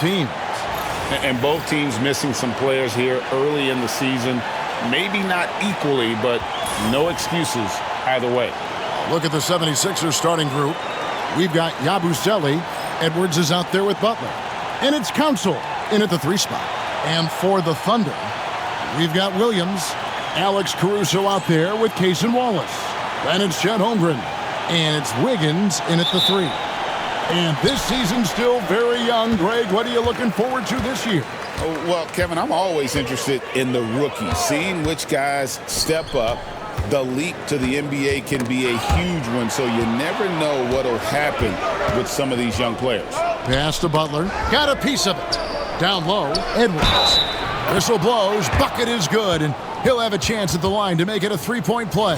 teams. And both teams missing some players here early in the season. Maybe not equally, but no excuses either way. Look at the 76ers starting group. We've got 𝙤𝙬𝙪'𝙡𝙀. Edwards is out there with Butler. And it's Council in at the 3 spot. And for the Thunder, we've got Williams, Alex Caruso out there with Cason Wallace. Then it's Chet Holmgren. And it's Wiggins in at the 3. And this season's still very young. Greg, what are you looking forward to this year? Well, Kevin, I'm always interested in the rookies, seeing which guys step up. The leap to the NBA can be a huge one, so you never know what will happen with some of these young players. Pass to Butler. Got a piece of it. Down low, Edwards. Whistle blows. Bucket is good, and he'll have a chance at the line to make it a 3-point play.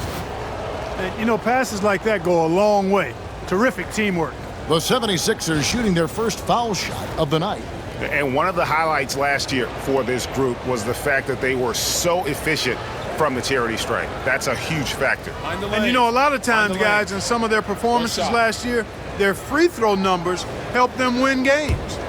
And, you know, passes like that go a long way. Terrific teamwork. The 76ers shooting their first foul shot of the night. And one of the highlights last year for this group was the fact that they were so efficient from the charity stripe. That's a huge factor. And you know, a lot of times, guys, in some of their performances last year, their free throw numbers helped them win games.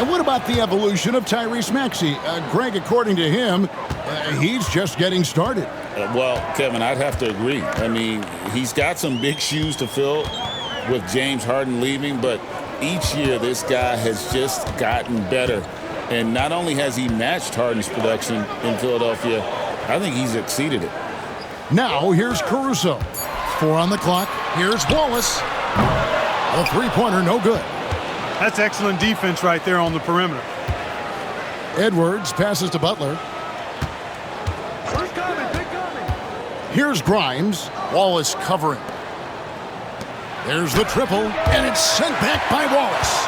And what about the evolution of Tyrese Maxey? Greg, according to him, he's just getting started. Well, Kevin, I'd have to agree. I mean, he's got some big shoes to fill with James Harden leaving, but each year this guy has just gotten better. And not only has he matched Harden's production in Philadelphia, I think he's exceeded it. Now here's Caruso. 4 on the clock. Here's Wallace. A three-pointer, no good. That's excellent defense right there on the perimeter. Edwards passes to Butler. Here's Grimes. Wallace covering. There's the triple, and it's sent back by Wallace.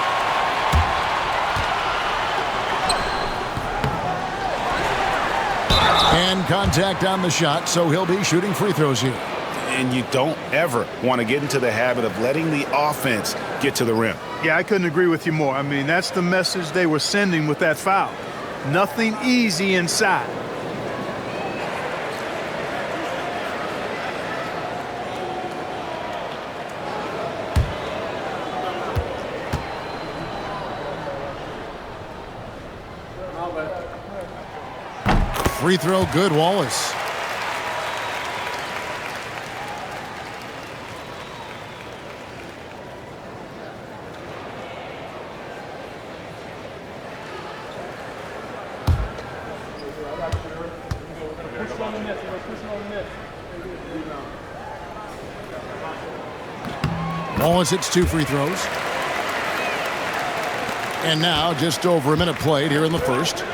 And contact on the shot, so he'll be shooting free throws here. And you don't ever want to get into the habit of letting the offense get to the rim. Yeah, I couldn't agree with you more. I mean, that's the message they were sending with that foul. Nothing easy inside. Free throw good, Wallace. Wallace hits 2 free throws. And now just over a minute played here in the first.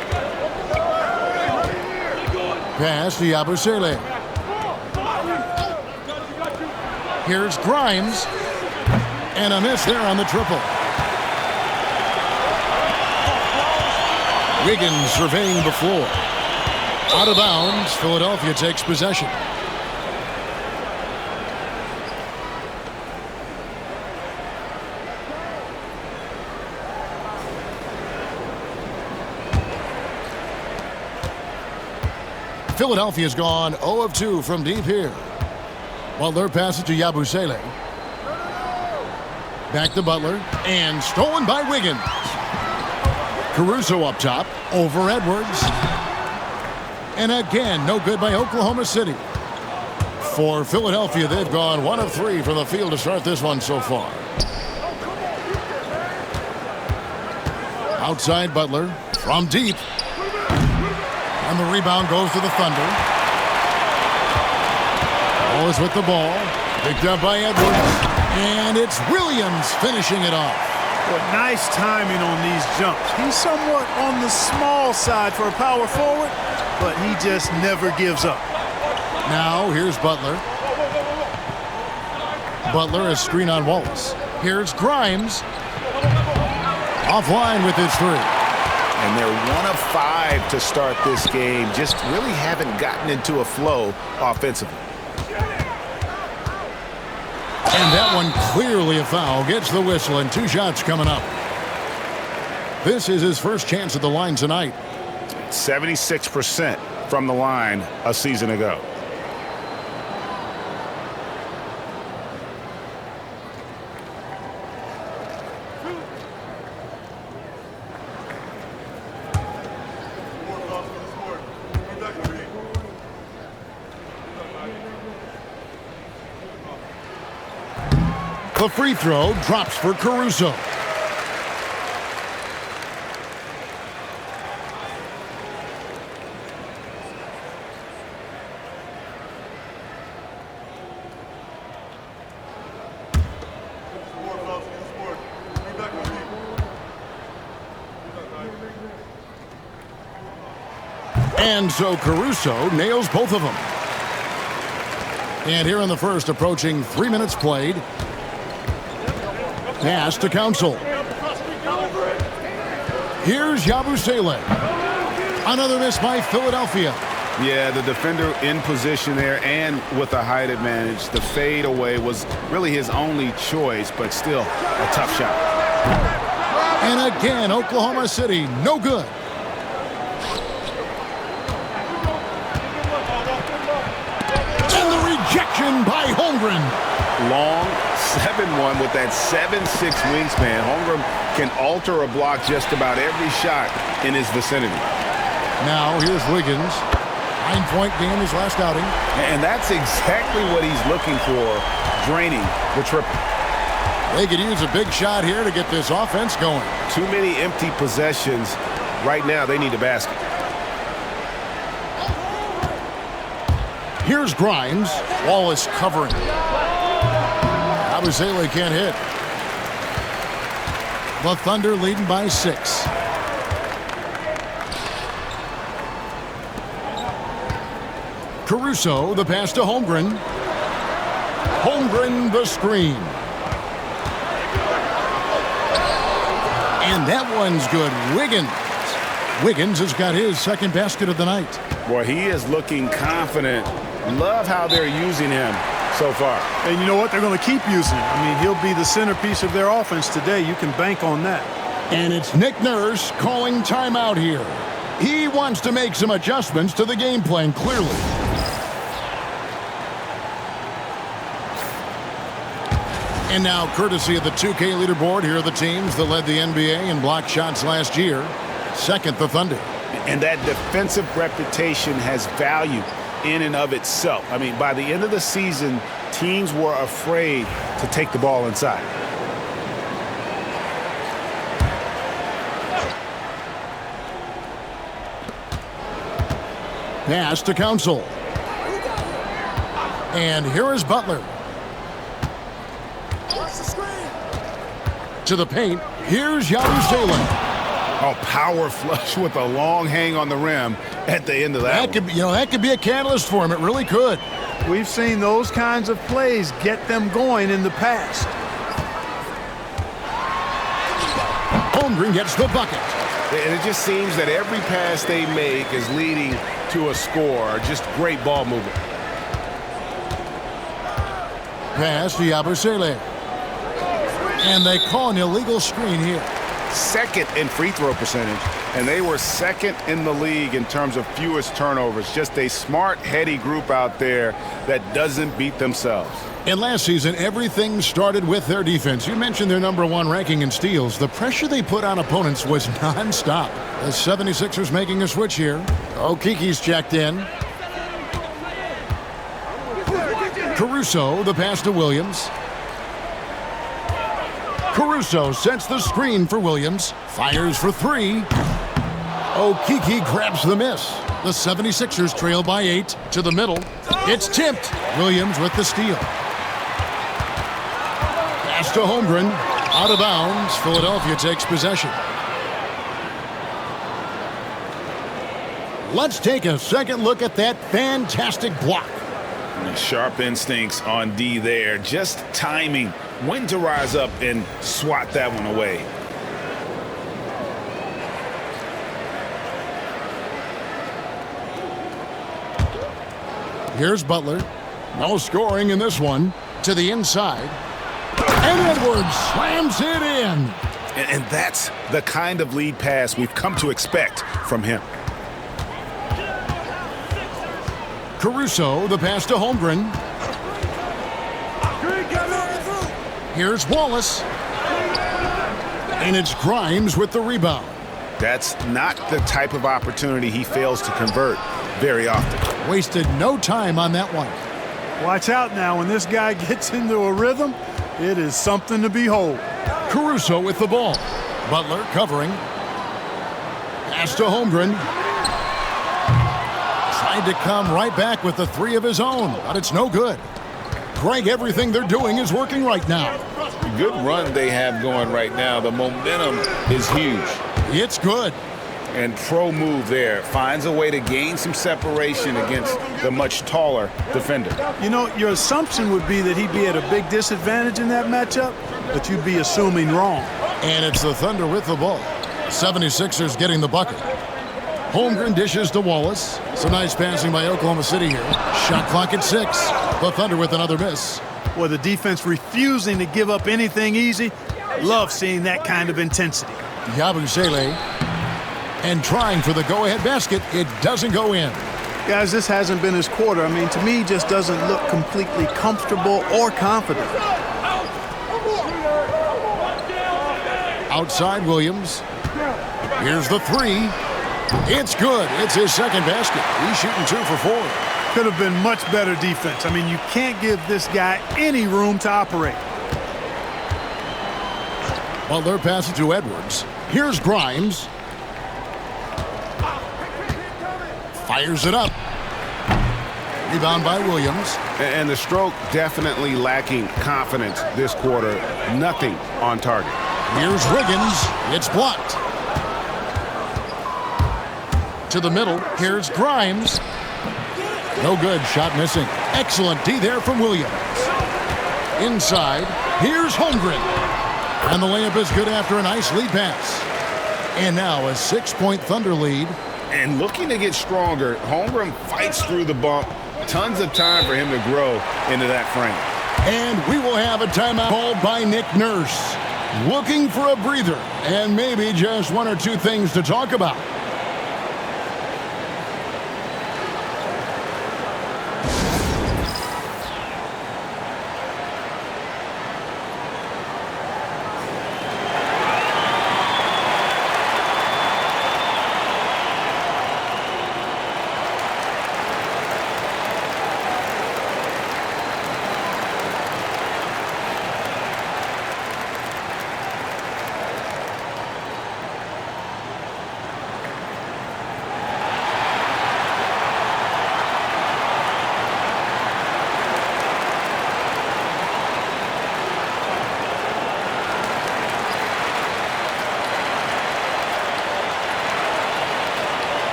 Pass to 𝙤𝙬𝙪'𝙡. Here's Grimes. And a miss there on the triple. Wiggins surveying the floor. Out of bounds, Philadelphia takes possession. Philadelphia's gone 0 of 2 from deep here. Butler passes to 𝙤𝙬𝙪'𝙡. Back to Butler, and stolen by Wiggins. Caruso up top, over Edwards. And again, no good by Oklahoma City. For Philadelphia, they've gone 1 of 3 from the field to start this one so far. Outside Butler, from deep. And the rebound goes to the Thunder. Wallace with the ball. Picked up by Edwards. And it's Williams finishing it off. Well, nice timing on these jumps. He's somewhat on the small side for a power forward, but he just never gives up. Now here's Butler. Butler a screen on Wallace. Here's Grimes. Offline with his 3. And they're 1 of 5 to start this game. Just really haven't gotten into a flow offensively. And that one clearly a foul. Gets the whistle, and 2 shots coming up. This is his first chance at the line tonight. 76% from the line a season ago. The free throw drops for Caruso. And so Caruso nails both of them. And here in the first, approaching 3 minutes played. Pass to Council. Here's 𝙤𝙤𝙪'𝙡. Another miss by Philadelphia. Yeah, the defender in position there and with a height advantage. The fade away was really his only choice, but still a tough shot. And again, Oklahoma City, no good. And the rejection by Holmgren. Long 7-1 with that 7'6" wingspan. Holmgren can alter a block just about every shot in his vicinity. Now here's Wiggins. 9-point game his last outing. And that's exactly what he's looking for, draining the triple. They could use a big shot here to get this offense going. Too many empty possessions. Right now, they need a basket. Here's Grimes. Wallace covering. 𝙤𝙤𝙪'𝙡 can't hit. The Thunder leading by 6. Caruso, the pass to Holmgren. Holmgren, the screen. And that one's good. Wiggins has got his second basket of the night. Boy, he is looking confident. Love how they're using him so far. And you know what? They're going to keep using him. I mean, he'll be the centerpiece of their offense today. You can bank on that. And it's Nick Nurse calling timeout here. He wants to make some adjustments to the game plan, clearly. And now, courtesy of the 2K leaderboard, here are the teams that led the NBA in block shots last year. Second, the Thunder. And that defensive reputation has value in and of itself. I mean, by the end of the season, teams were afraid to take the ball inside. Pass to Council. And here is Butler. To the paint, here's 𝙤𝙤𝙪'𝙡. Oh, power flush with a long hang on the rim at the end of that. That could be a catalyst for him. It really could. We've seen those kinds of plays get them going in the past. Holmgren gets the bucket. And it just seems that every pass they make is leading to a score. Just great ball movement. Pass to 𝙤𝙤𝙪'𝙡. And they call an illegal screen here. Second in free throw percentage, and they were second in the league in terms of fewest turnovers. Just a smart, heady group out there that doesn't beat themselves. And last season, everything started with their defense. You mentioned their #1 ranking in steals. The pressure they put on opponents was nonstop. The 76ers making a switch here. Okiki's checked in. Caruso, the pass to Williams. Caruso sets the screen for Williams. Fires for 3. Okiki grabs the miss. The 76ers trail by 8 to the middle. It's tipped. Williams with the steal. Pass to Holmgren. Out of bounds. Philadelphia takes possession. Let's take a second look at that fantastic block. Sharp instincts on D there. Just timing when to rise up and swat that one away. Here's Butler. No scoring in this one. To the inside. And Edwards slams it in. And that's the kind of lead pass we've come to expect from him. Caruso, the pass to Holmgren. Here's Wallace. And it's Grimes with the rebound. That's not the type of opportunity he fails to convert very often. Wasted no time on that one. Watch out now. When this guy gets into a rhythm, It is something to behold. Caruso with the ball. Butler covering. Pass to Holmgren. Tried to come right back with the three of his own, but it's no good. Greg, everything they're doing is working right now. Good run they have going right now. The momentum is huge. It's good. And pro move there. Finds a way to gain some separation against the much taller defender. You know, your assumption would be that he'd be at a big disadvantage in that matchup, but you'd be assuming wrong. And it's the Thunder with the ball. 76ers getting the bucket. Holmgren dishes to Wallace. Some nice passing by Oklahoma City here. Shot clock at 6. The Thunder with another miss. Boy, the defense refusing to give up anything easy. Love seeing that kind of intensity. Yabusele. And trying for the go-ahead basket. It doesn't go in. Guys, this hasn't been his quarter. I mean, to me, he just doesn't look completely comfortable or confident. Outside Williams. Here's the three. It's good. It's his second basket. He's shooting 2 for 4. Could have been much better defense. I mean, you can't give this guy any room to operate. Butler passes to Edwards. Here's Grimes. Fires it up. Rebound by Williams. And the stroke definitely lacking confidence this quarter. Nothing on target. Here's Wiggins. It's blocked. To the middle. Here's Grimes. No good. Shot missing. Excellent D there from Williams. Inside. Here's Holmgren. And the layup is good after a nice lead pass. And now a 6-point Thunder lead. And looking to get stronger, Holmgren fights through the bump. Tons of time for him to grow into that frame. And we will have a timeout called by Nick Nurse. Looking for a breather and maybe just 1 or 2 things to talk about.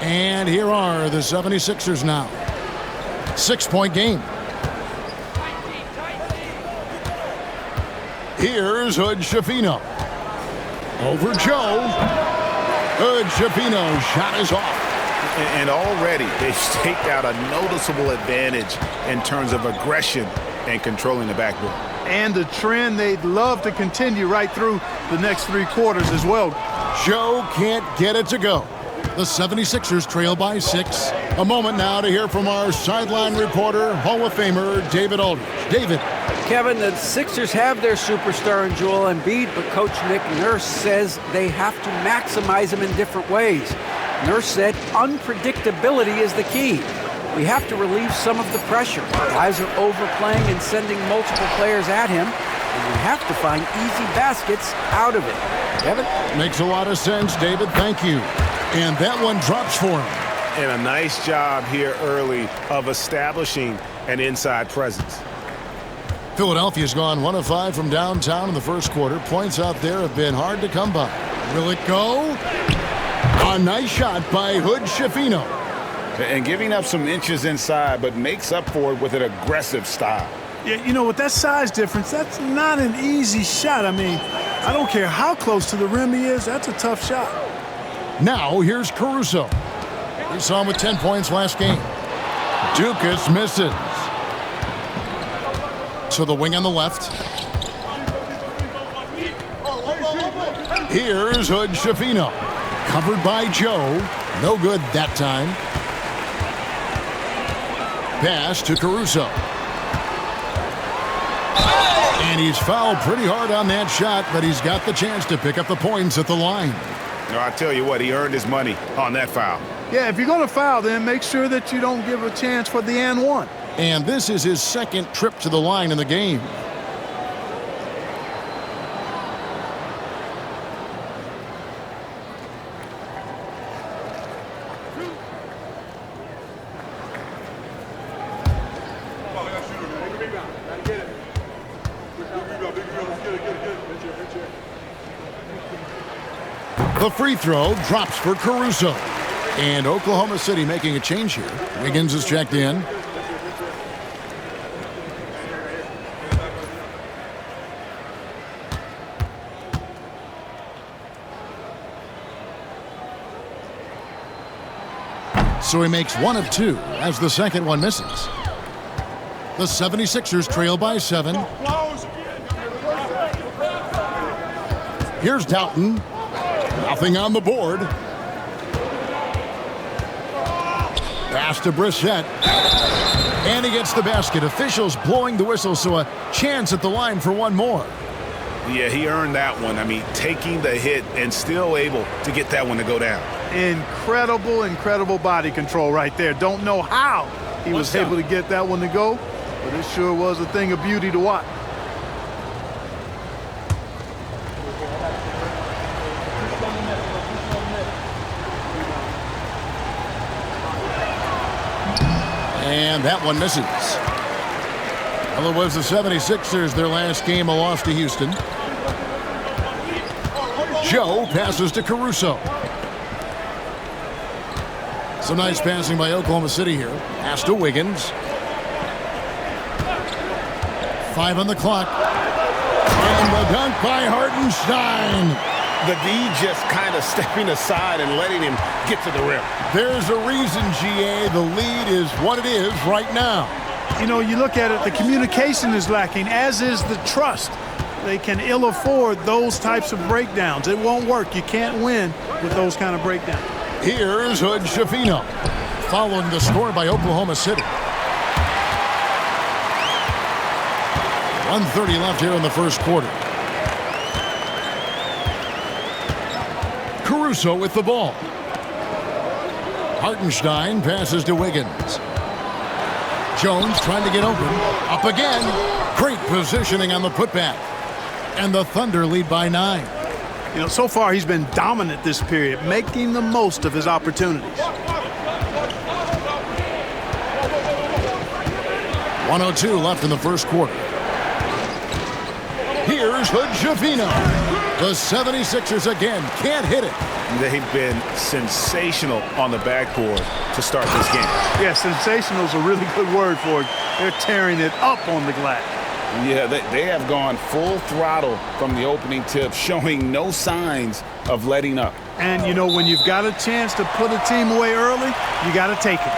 And here are the 76ers now. 6-point game. Here's Hood-Schifino. Over Joe. Hood-Schifino shot is off. And already they've staked out a noticeable advantage in terms of aggression and controlling the backboard. And a trend they'd love to continue right through the next 3 quarters as well. Joe can't get it to go. The 76ers trail by 6. A moment now to hear from our sideline reporter, Hall of Famer David Aldridge. David. Kevin, the Sixers have their superstar in Joel Embiid, but Coach Nick Nurse says they have to maximize him in different ways. Nurse said unpredictability is the key. We have to relieve some of the pressure. Guys are overplaying and sending multiple players at him, and we have to find easy baskets out of it. Kevin? Makes a lot of sense, David. Thank you. And that one drops for him. And a nice job here early of establishing an inside presence. Philadelphia's gone 1 of 5 from downtown in the first quarter. Points out there have been hard to come by. Will it go? A nice shot by 𝙤𝙤𝙪'𝙡. And giving up some inches inside, but makes up for it with an aggressive style. Yeah, you know, with that size difference, that's not an easy shot. I mean, I don't care how close to the rim he is, that's a tough shot. Now, here's Caruso. We saw him with 10 points last game. Dukas misses. To the wing on the left. Here's 𝙤𝙤𝙪'𝙡. Covered by Joe. No good that time. Pass to Caruso. And he's fouled pretty hard on that shot, but he's got the chance to pick up the points at the line. No, I tell you what, he earned his money on that foul. Yeah, if you're going to foul, then make sure that you don't give a chance for the and one. And this is his second trip to the line in the game. The free throw drops for Caruso. And Oklahoma City making a change here. Wiggins is checked in. So he makes 1 of 2 as the second one misses. The 76ers trail by 7. Here's Doughton. Nothing on the board. Pass to Brissett. And he gets the basket. Officials blowing the whistle, so a chance at the line for one more. Yeah, he earned that one. I mean, taking the hit and still able to get that one to go down. Incredible body control right there. Don't know how he was able to get that one to go, but it sure was a thing of beauty to watch. And that one misses. Well, it was the 76ers, their last game, a loss to Houston. Joe passes to Caruso. Some nice passing by Oklahoma City here. Pass to Wiggins. 5 on the clock. And the dunk by Hartenstein. The D just kind of stepping aside and letting him get to the rim. There's a reason, GA, the lead is what it is right now. You know, you look at it, the communication is lacking, as is the trust. They can ill afford those types of breakdowns. It won't work. You can't win with those kind of breakdowns. Here's 𝙤𝙤𝙪'𝙡, following the score by Oklahoma City. 1:30 left here in the first quarter. Caruso with the ball. Hartenstein passes to Wiggins. Jones trying to get open. Up again. Great positioning on the putback. And the Thunder lead by 9. You know, so far he's been dominant this period, making the most of his opportunities. 1:02 left in the first quarter. Here's 𝙤𝙤𝙪'𝙡. The 76ers again can't hit it. They've been sensational on the backboard to start this game. Yeah, sensational is a really good word for it. They're tearing it up on the glass. Yeah, they have gone full throttle from the opening tip, showing no signs of letting up. And, you know, when you've got a chance to put a team away early, you got to take it.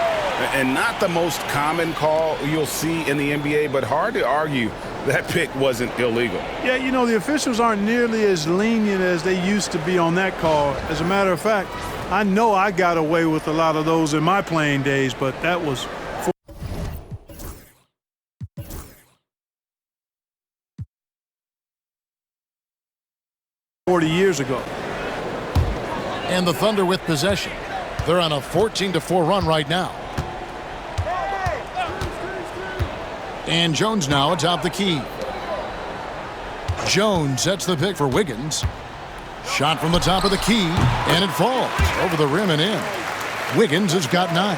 And not the most common call you'll see in the NBA, but hard to argue that pick wasn't illegal. Yeah, you know, the officials aren't nearly as lenient as they used to be on that call. As a matter of fact, I know I got away with a lot of those in my playing days, but that was 40 years ago. And the Thunder with possession. They're on a 14-4 run right now. And Jones now atop the key. Jones sets the pick for Wiggins. Shot from the top of the key, and it falls over the rim and in. Wiggins has got 9.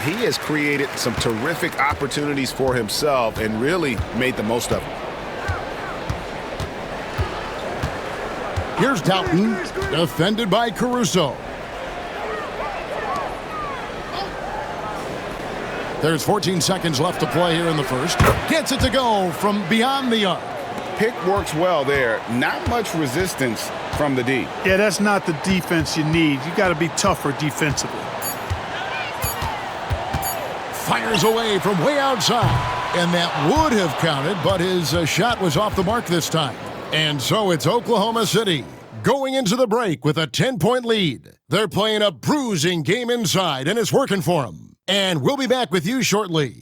He has created some terrific opportunities for himself and really made the most of them. Here's Doughton, defended by Caruso. There's 14 seconds left to play here in the first. Gets it to go from beyond the arc. Pick works well there. Not much resistance from the D. Yeah, that's not the defense you need. You got to be tougher defensively. Fires away from way outside. And that would have counted, but his shot was off the mark this time. And so it's Oklahoma City going into the break with a 10-point lead. They're playing a bruising game inside, and it's working for them. And we'll be back with you shortly.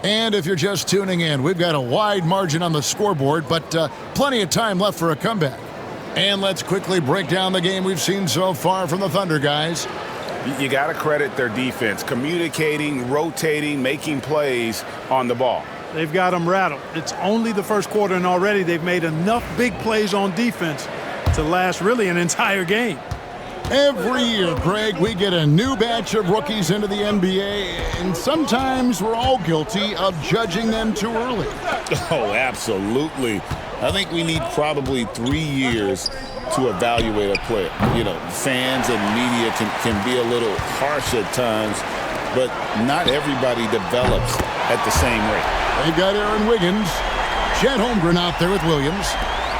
And if you're just tuning in, we've got a wide margin on the scoreboard, but plenty of time left for a comeback. And let's quickly break down the game we've seen so far from the Thunder, guys. You got to credit their defense, communicating, rotating, making plays on the ball. They've got them rattled. It's only the first quarter, and already they've made enough big plays on defense to last really an entire game. Every year, Greg, we get a new batch of rookies into the NBA, and sometimes we're all guilty of judging them too early. Oh, absolutely. I think we need probably 3 years to evaluate a player. You know, fans and media can be a little harsh at times, but not everybody develops at the same rate. They've got Aaron Wiggins, Chet Holmgren out there with Williams.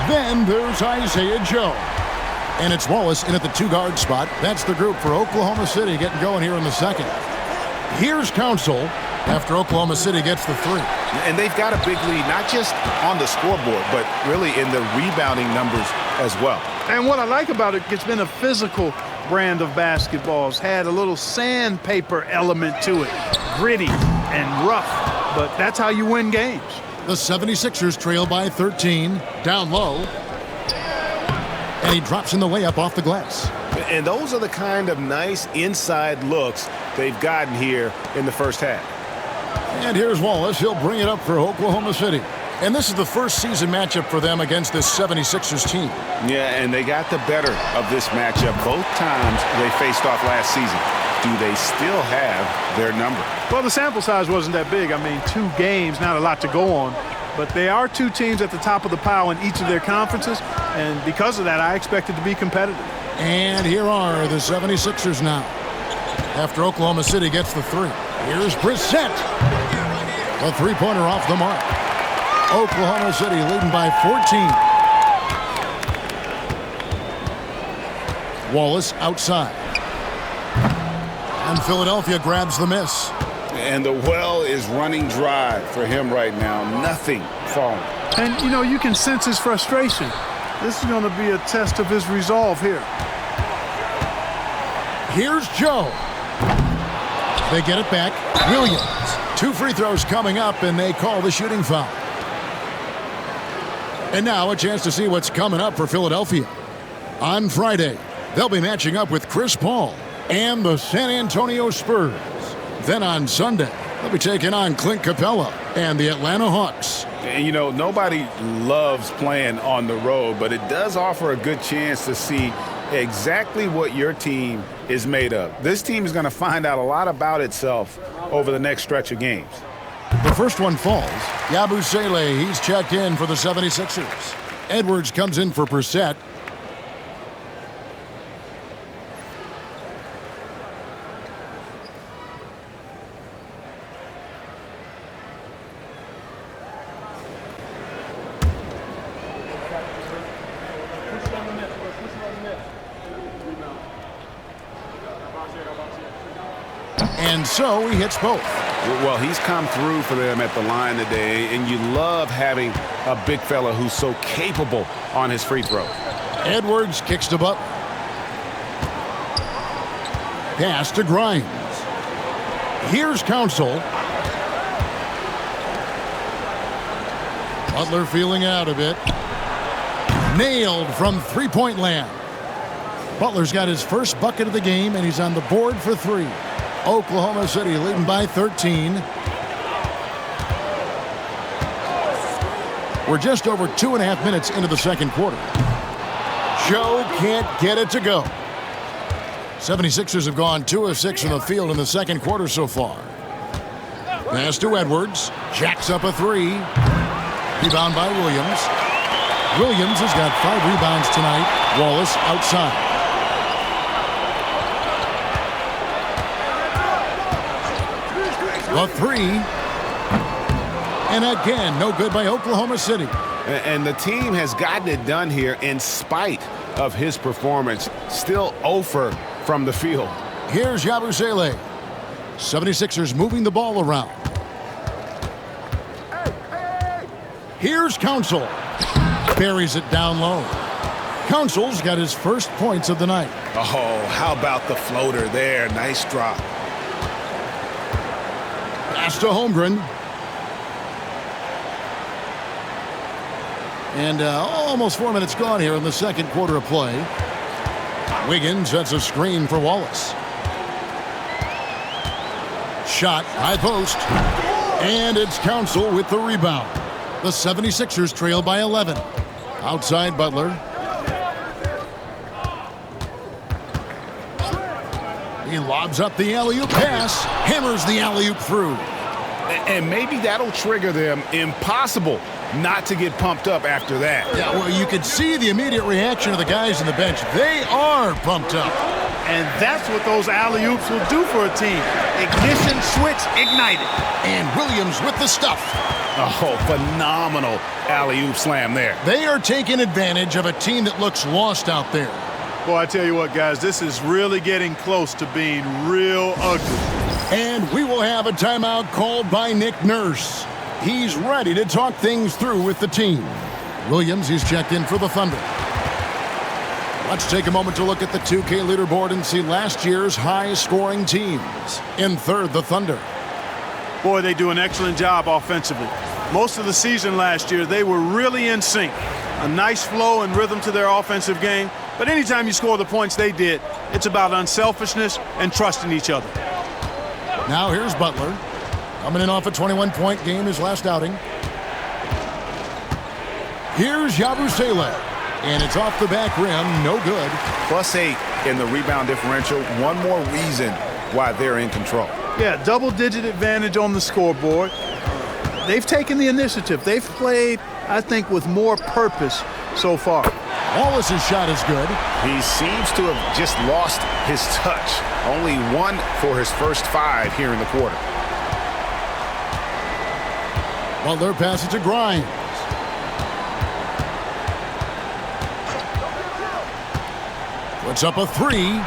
Then there's Isaiah Joe. And it's Wallace in at the two-guard spot. That's the group for Oklahoma City getting going here in the second. Here's Council after Oklahoma City gets the three. And they've got a big lead, not just on the scoreboard, but really in the rebounding numbers as well. And what I like about it, it's been a physical brand of basketball. It's had a little sandpaper element to it, gritty and rough, but that's how you win games. The 76ers trail by 13, down low. And he drops in the layup off the glass. And those are the kind of nice inside looks they've gotten here in the first half. And here's Wallace. He'll bring it up for Oklahoma City. And this is the first season matchup for them against this 76ers team. Yeah, and they got the better of this matchup both times they faced off last season. Do they still have their number? Well, the sample size wasn't that big. I mean, 2 games, not a lot to go on. But they are 2 teams at the top of the pile in each of their conferences, and because of that, I expect it to be competitive. And here are the 76ers now. After Oklahoma City gets the three. Here's Brissett. The three-pointer off the mark. Oklahoma City leading by 14. Wallace outside. And Philadelphia grabs the miss. And the well is running dry for him right now. Nothing falling. And, you know, you can sense his frustration. This is going to be a test of his resolve here. Here's Joe. They get it back. Williams. 2 free throws coming up, and they call the shooting foul. And now a chance to see what's coming up for Philadelphia. On Friday, they'll be matching up with Chris Paul and the San Antonio Spurs. Then on Sunday, they'll be taking on Clint Capella and the Atlanta Hawks. And, you know, nobody loves playing on the road, but it does offer a good chance to see exactly what your team is made of. This team is going to find out a lot about itself over the next stretch of games. The first one falls. Yabusele, he's checked in for the 76ers. Edwards comes in for Brissett. And so he hits both. Well, he's come through for them at the line today, and you love having a big fella who's so capable on his free throw. Edwards kicks to Butler. Pass to Grimes. Here's Council. Butler feeling out a bit. Nailed from three-point land. Butler's got his first bucket of the game, and he's on the board for 3. Oklahoma City leading by 13. We're just over 2.5 minutes into the second quarter. Joe can't get it to go. 76ers have gone 2 of 6 from the field in the second quarter so far. Pass to Edwards. Jacks up a 3. Rebound by Williams. Williams has got 5 rebounds tonight. Wallace outside. A 3. And again, no good by Oklahoma City. And the team has gotten it done here in spite of his performance. Still 0 from the field. Here's 𝙤𝙤𝙪'𝙡. 76ers moving the ball around. Here's Council. Buries it down low. Council's got his first points of the night. Oh, how about the floater there? Nice drop. Pass to Holmgren. And almost 4 minutes gone here in the second quarter of play. Wiggins sets a screen for Wallace. Shot, high post. And it's Council with the rebound. The 76ers trail by 11. Outside Butler. He lobs up the alley-oop pass. Hammers the alley-oop through. And maybe that'll trigger them. Impossible not to get pumped up after that. Yeah, well, you could see the immediate reaction of the guys on the bench. They are pumped up. And that's what those alley-oops will do for a team. Ignition switch ignited. And Williams with the stuff. Oh, phenomenal alley-oop slam there. They are taking advantage of a team that looks lost out there. Boy, I tell you what, guys, this is really getting close to being real ugly. And we will have a timeout called by Nick Nurse. He's ready to talk things through with the team. Williams, he's checked in for the Thunder. Let's take a moment to look at the 2K leaderboard and see last year's high-scoring teams. In third, the Thunder. Boy, they do an excellent job offensively. Most of the season last year, they were really in sync. A nice flow and rhythm to their offensive game. But anytime you score the points they did, it's about unselfishness and trusting each other. Now here's Butler. Coming in off a 21-point game his last outing. Here's 𝙤𝙤𝙪'𝙡. And it's off the back rim, no good. +8 in the rebound differential. One more reason why they're in control. Yeah, double-digit advantage on the scoreboard. They've taken the initiative. They've played, I think, with more purpose so far. Wallace's shot is good. He seems to have just lost his touch. Only 1 for his first 5 here in the quarter. Butler passes to Grimes. Puts up a 3.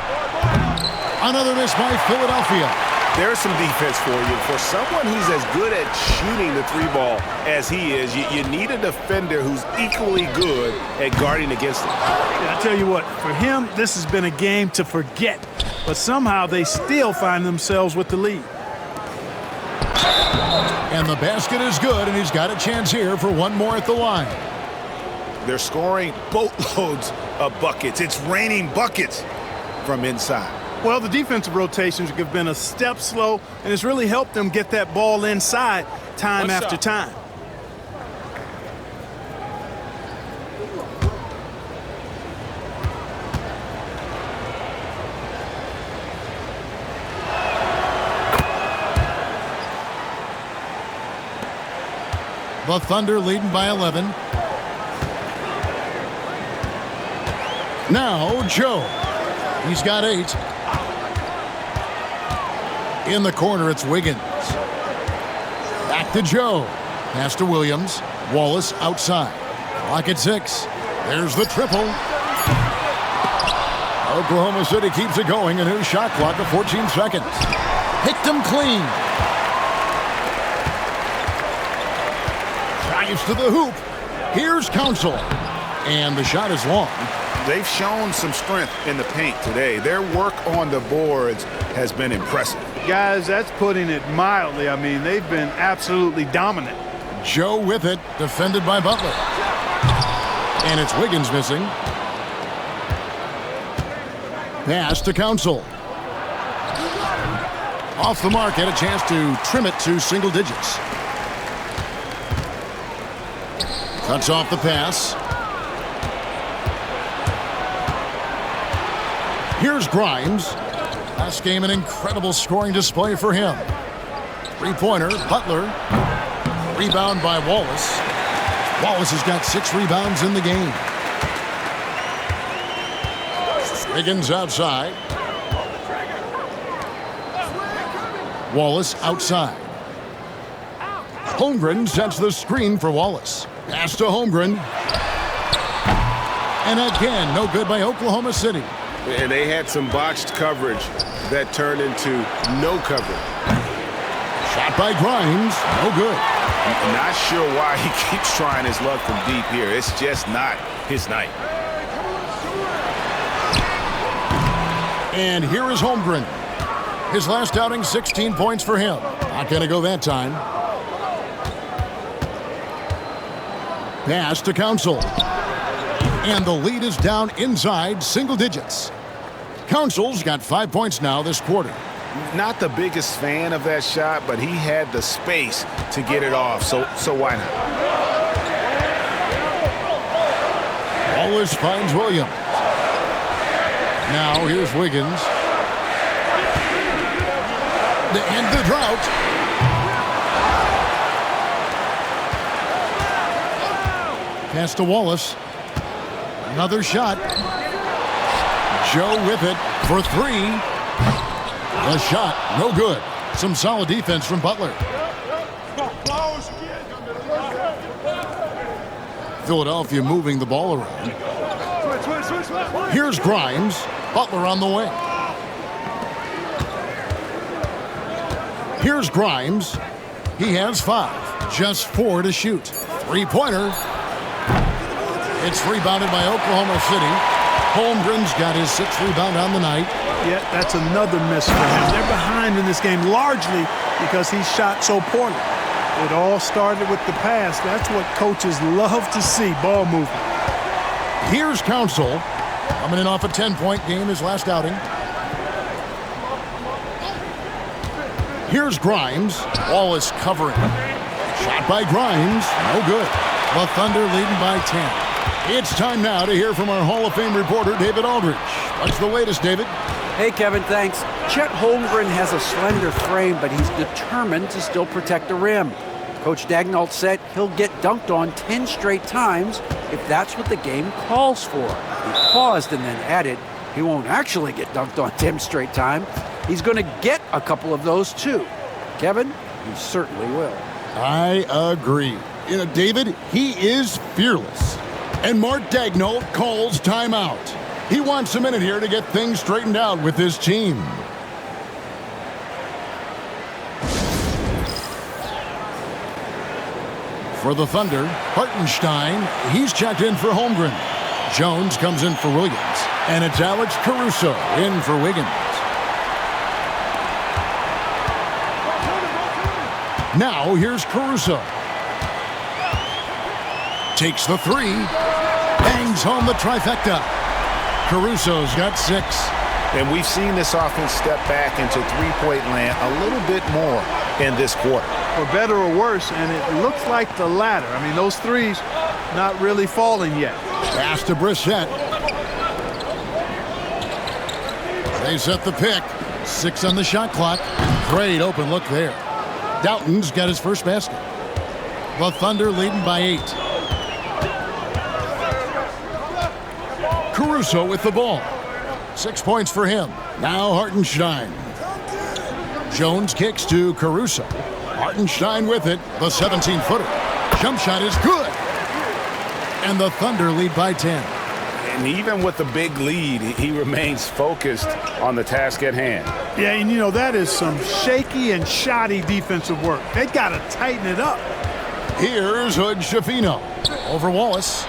Another miss by Philadelphia. There's some defense for you. For someone who's as good at shooting the 3-ball as he is, you need a defender who's equally good at guarding against him. Yeah, I tell you what, for him, this has been a game to forget. But somehow they still find themselves with the lead. And the basket is good, and he's got a chance here for one more at the line. They're scoring boatloads of buckets. It's raining buckets from inside. Well, the defensive rotations have been a step slow, and it's really helped them get that ball inside time after time. The Thunder leading by 11. Now, Joe. He's got 8. In the corner, it's Wiggins. Back to Joe. Pass to Williams. Wallace outside. Clock at 6. There's the triple. Oklahoma City keeps it going. A new shot clock of 14 seconds. Picked him clean. Drives to the hoop. Here's Council. And the shot is long. They've shown some strength in the paint today. Their work on the boards has been impressive. Guys, that's putting it mildly. I mean, they've been absolutely dominant. Joe with it, defended by Butler. And it's Wiggins missing. Pass to Council. Off the mark, had a chance to trim it to single digits. Cuts off the pass. Here's Grimes. Last game, an incredible scoring display for him. Three-pointer, Butler. Rebound by Wallace. Wallace has got 6 rebounds in the game. Wiggins outside. Wallace outside. Holmgren sets the screen for Wallace. Pass to Holmgren. And again, no good by Oklahoma City. And they had some botched coverage that turned into no coverage. Shot by Grimes, no good. I'm not sure why he keeps trying his luck from deep here. It's just not his night. And here is Holmgren. His last outing, 16 points for him. Not going to go that time. Pass to Council. And the lead is down inside single digits. Council's got 5 points now this quarter. Not the biggest fan of that shot, but he had the space to get it off, so why not? Wallace finds Williams. Now here's Wiggins. To end the drought. Pass to Wallace. Another shot. Joe with it for 3. The shot, no good. Some solid defense from Butler. Philadelphia moving the ball around. Here's Grimes. Butler on the way. Here's Grimes. He has 5. Just 4 to shoot. Three-pointer. It's rebounded by Oklahoma City. Holmgren's got his 6th rebound on the night. Yeah, that's another miss for him. They're behind in this game largely because he shot so poorly. It all started with the pass. That's what coaches love to see, ball movement. Here's Council. Coming in off a 10-point game his last outing. Here's Grimes. Wallace covering. Shot by Grimes. No good. The Thunder leading by 10. It's time now to hear from our Hall of Fame reporter, David Aldridge. What's the latest, David? Hey, Kevin, thanks. Chet Holmgren has a slender frame, but he's determined to still protect the rim. Coach Daigneault said he'll get dunked on 10 straight times if that's what the game calls for. He paused and then added, he won't actually get dunked on 10 straight times. He's going to get a couple of those, too. Kevin, he certainly will. I agree. You know, David, he is fearless. And Mark Daigneault calls timeout. He wants a minute here to get things straightened out with his team. For the Thunder, Hartenstein, he's checked in for Holmgren. Jones comes in for Williams. And it's Alex Caruso in for Wiggins. Now here's Caruso. Takes the 3. Bangs home the trifecta. Caruso's got 6. And we've seen this offense step back into three-point land a little bit more in this quarter. For better or worse, and it looks like the latter. I mean, those threes not really falling yet. Pass to Brissett. They set the pick. 6 on the shot clock. Great open look there. Doughton's got his first basket. The Thunder leading by 8. Caruso with the ball. 6 points for him. Now Hartenstein. Jones kicks to Caruso. Hartenstein with it. The 17-footer. Jump shot is good. And the Thunder lead by 10. And even with the big lead, he remains focused on the task at hand. Yeah, and you know, that is some shaky and shoddy defensive work. They got to tighten it up. Here's Hood Schifino over Wallace.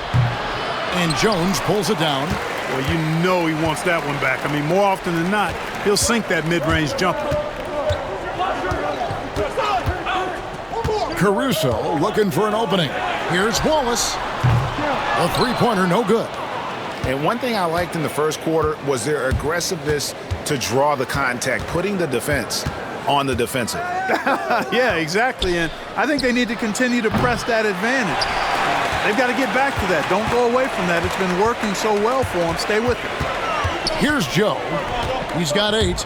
And Jones pulls it down. Well, you know he wants that one back. I mean, more often than not, he'll sink that mid-range jumper. Caruso looking for an opening. Here's Wallace. A three-pointer, no good. And one thing I liked in the first quarter was their aggressiveness to draw the contact, putting the defense on the defensive. Yeah, exactly. And I think they need to continue to press that advantage. They've got to get back to that. Don't go away from that. It's been working so well for them. Stay with it. Here's Joe. He's got 8.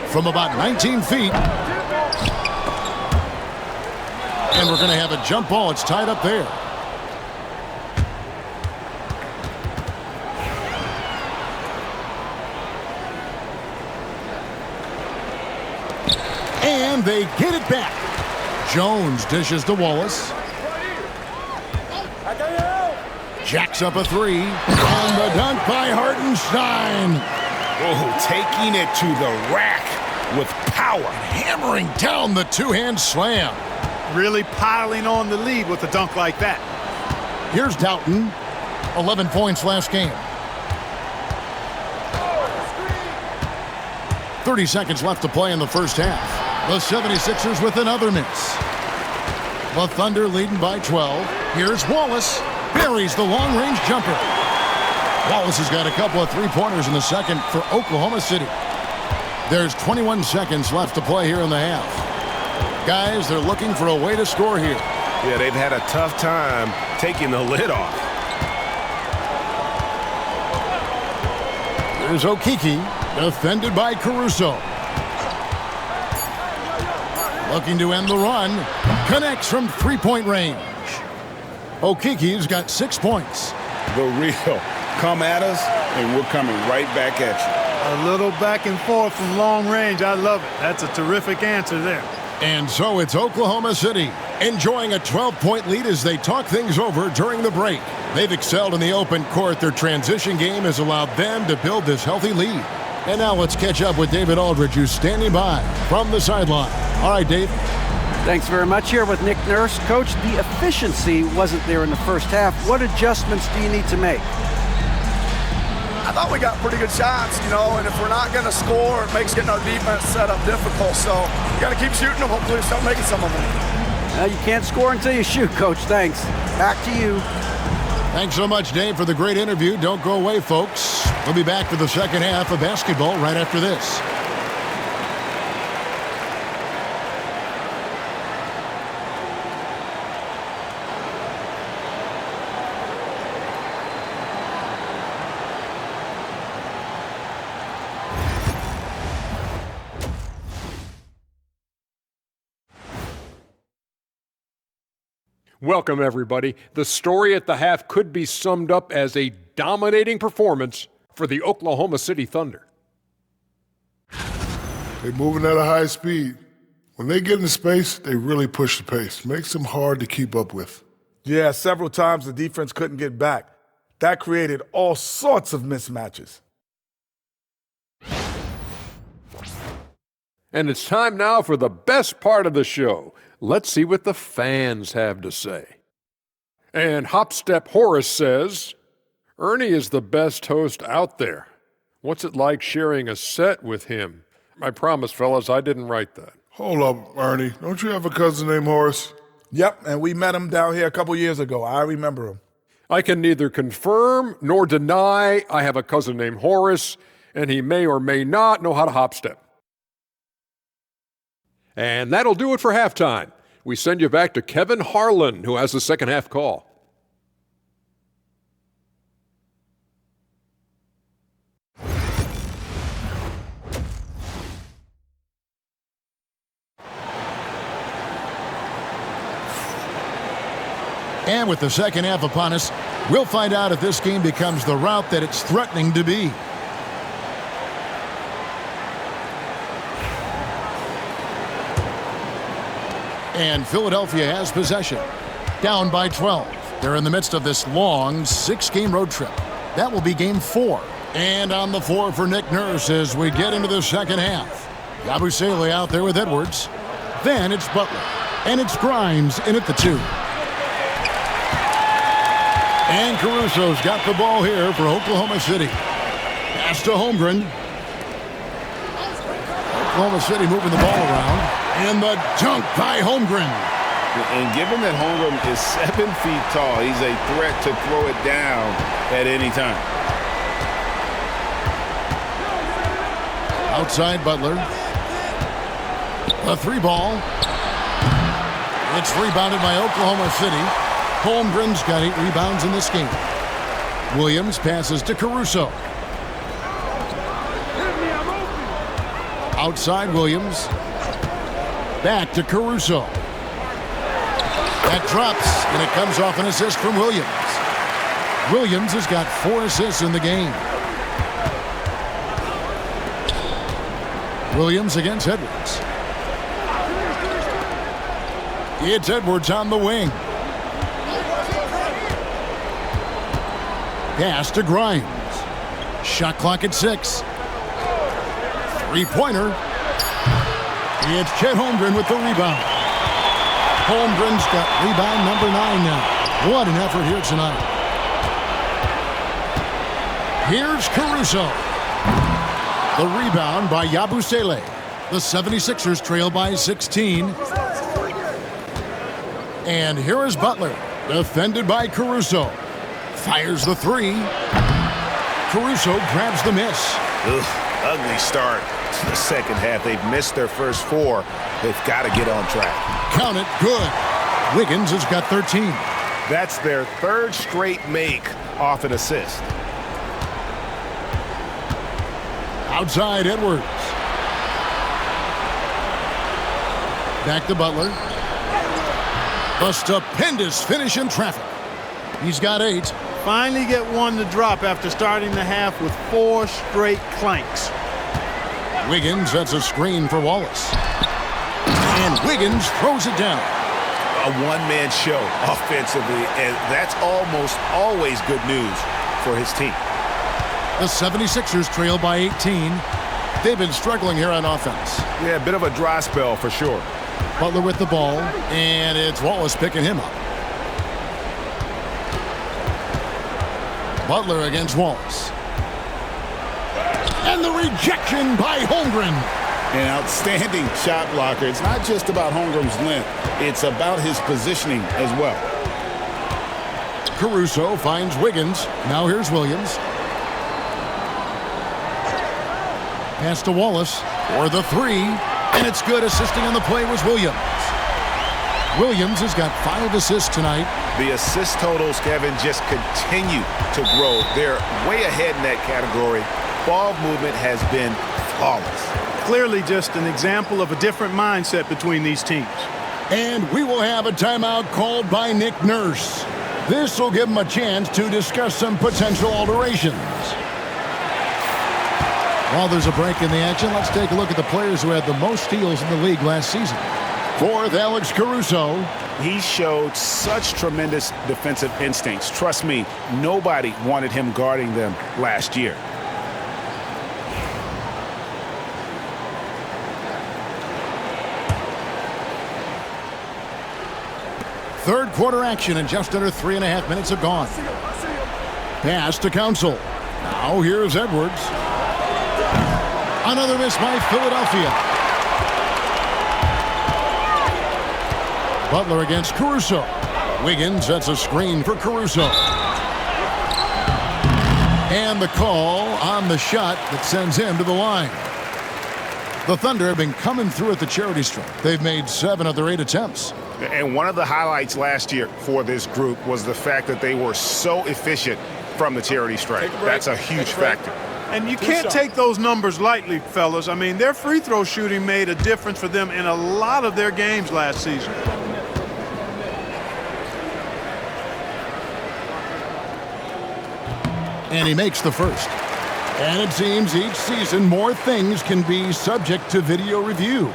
From about 19 feet. And we're going to have a jump ball. It's tied up there. And they get it back. Jones dishes to Wallace. Jacks up a 3. And the dunk by Hartenstein. Oh, taking it to the rack with power. Hammering down the two-hand slam. Really piling on the lead with a dunk like that. Here's Doughton. 11 points last game. 30 seconds left to play in the first half. The 76ers with another miss. The Thunder leading by 12. Here's Wallace. Buries the long-range jumper. Wallace has got a couple of three-pointers in the second for Oklahoma City. There's 21 seconds left to play here in the half. Guys, they're looking for a way to score here. Yeah, they've had a tough time taking the lid off. There's Okeke, defended by Caruso. Looking to end the run. Connects from three-point range. Okeke's got 6 points. The real. Come at us, and we're coming right back at you. A little back and forth from long range. I love it. That's a terrific answer there. And so it's Oklahoma City enjoying a 12-point lead as they talk things over during the break. They've excelled in the open court. Their transition game has allowed them to build this healthy lead. And now let's catch up with David Aldridge, who's standing by from the sideline. All right, Dave. Thanks very much. Here with Nick Nurse. Coach, the efficiency wasn't there in the first half. What adjustments do you need to make? I thought we got pretty good shots, you know, and if we're not going to score, it makes getting our defense set up difficult. So you got to keep shooting them. Hopefully we start making some of them. You can't score until you shoot, Coach. Thanks. Back to you. Thanks so much, Dave, for the great interview. Don't go away, folks. We'll be back for the second half of basketball right after this. Welcome, everybody. The story at the half could be summed up as a dominating performance for the Oklahoma City Thunder. They're moving at a high speed. When they get in space, they really push the pace. Makes them hard to keep up with. Yeah, several times the defense couldn't get back. That created all sorts of mismatches. And it's time now for the best part of the show. Let's see what the fans have to say. And Hopstep Horace says, Ernie is the best host out there. What's it like sharing a set with him? I promise, fellas, I didn't write that. Hold up, Ernie. Don't you have a cousin named Horace? Yep, and we met him down here a couple years ago. I remember him. I can neither confirm nor deny I have a cousin named Horace, and he may or may not know how to hopstep. And that'll do it for halftime. We send you back to Kevin Harlan, who has the second half call. And with the second half upon us, we'll find out if this game becomes the rout that it's threatening to be. And Philadelphia has possession. Down by 12. They're in the midst of this long 6-game road trip. That will be game 4. And on the floor for Nick Nurse as we get into the second half. Yabusele out there with Edwards. Then it's Butler. And it's Grimes in at the 2. And Caruso's got the ball here for Oklahoma City. Pass to Holmgren. Oklahoma City moving the ball around. And the dunk by Holmgren. And given that Holmgren is 7 feet tall, he's a threat to throw it down at any time. Outside Butler. The 3 ball. It's rebounded by Oklahoma City. Holmgren's got 8 rebounds in this game. Williams passes to Caruso. Outside Williams. Back to Caruso. That drops, and it comes off an assist from Williams. Williams has got 4 assists in the game. Williams against Edwards. It's Edwards on the wing. Pass to Grimes. Shot clock at 6. Three-pointer. It's Chet Holmgren with the rebound. Holmgren's got rebound number 9 now. What an effort here tonight. Here's Caruso. The rebound by Yabusele. The 76ers trail by 16. And here is Butler, defended by Caruso. Fires the 3. Caruso grabs the miss. Ugly start to the second half. They've missed their first 4. They've got to get on track. Count it, good. Wiggins has got 13. That's their 3rd straight make off an assist. Outside Edwards. Back to Butler. A stupendous finish in traffic. He's got 8. Finally get one to drop after starting the half with 4 straight clanks. Wiggins sets a screen for Wallace. And Wiggins throws it down. A one-man show offensively, and that's almost always good news for his team. The 76ers trail by 18. They've been struggling here on offense. Yeah, a bit of a dry spell for sure. Butler with the ball, and it's Wallace picking him up. Butler against Wallace. And the rejection by Holmgren. An outstanding shot blocker. It's not just about Holmgren's length. It's about his positioning as well. Caruso finds Wiggins. Now here's Williams. Pass to Wallace for the 3. And it's good. Assisting on the play was Williams. Williams has got 5 assists tonight. The assist totals, Kevin, just continue to grow. They're way ahead in that category. Ball movement has been flawless. Clearly just an example of a different mindset between these teams. And we will have a timeout called by Nick Nurse. This will give him a chance to discuss some potential alterations. While there's a break in the action, let's take a look at the players who had the most steals in the league last season. Fourth, Alex Caruso. He showed such tremendous defensive instincts. Trust me, nobody wanted him guarding them last year. Third quarter action, and just under 3.5 minutes have gone. Pass to Council. Now here's Edwards. Another miss by Philadelphia. Butler against Caruso. Wiggins sets a screen for Caruso. And the call on the shot that sends him to the line. The Thunder have been coming through at the charity stripe. They've made 7 of their 8 attempts. And one of the highlights last year for this group was the fact that they were so efficient from the charity stripe. That's a huge factor. And you can't take those numbers lightly, fellas. I mean, their free throw shooting made a difference for them in a lot of their games last season. And he makes the first. And it seems each season more things can be subject to video review.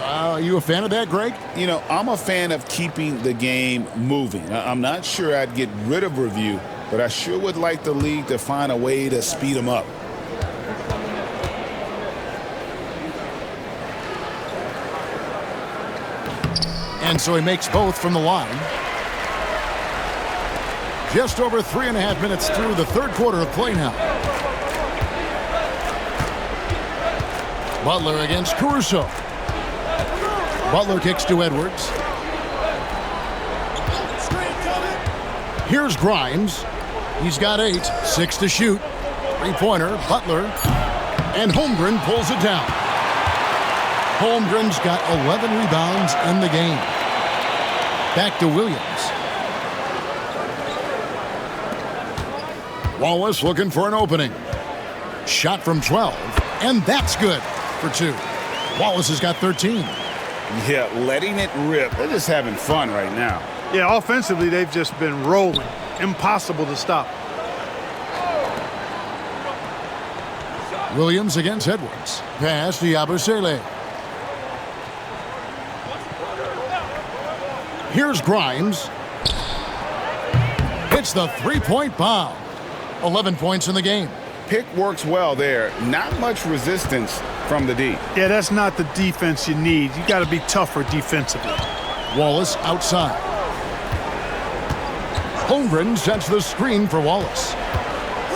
Are you a fan of that, Greg? You know, I'm a fan of keeping the game moving. I'm not sure I'd get rid of review, but I sure would like the league to find a way to speed them up. And so he makes both from the line. Just over 3.5 minutes through the third quarter of play now. Butler against Caruso. Butler kicks to Edwards. Here's Grimes. He's got 8, 6 to shoot. Three-pointer, Butler. And Holmgren pulls it down. Holmgren's got 11 rebounds in the game. Back to Williams. Wallace looking for an opening. Shot from 12, and that's good for 2. Wallace has got 13. Yeah, letting it rip. They're just having fun right now. Yeah, offensively, they've just been rolling. Impossible to stop. Williams against Edwards. Pass to 𝙤𝙤𝙪'𝙡. Here's Grimes. Hits the three-point bomb. 11 points in the game. Pick works well there. Not much resistance from the D. Yeah, that's not the defense you need. You got to be tougher defensively. Wallace outside. Holmgren sets the screen for Wallace.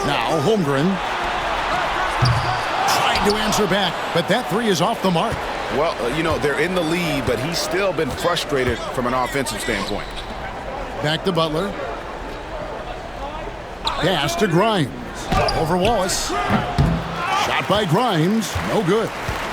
Now Holmgren trying to answer back, but that 3 is off the mark. Well, you know, they're in the lead, but he's still been frustrated from an offensive standpoint. Back to Butler. Pass to Grimes. Over Wallace. Shot by Grimes. No good.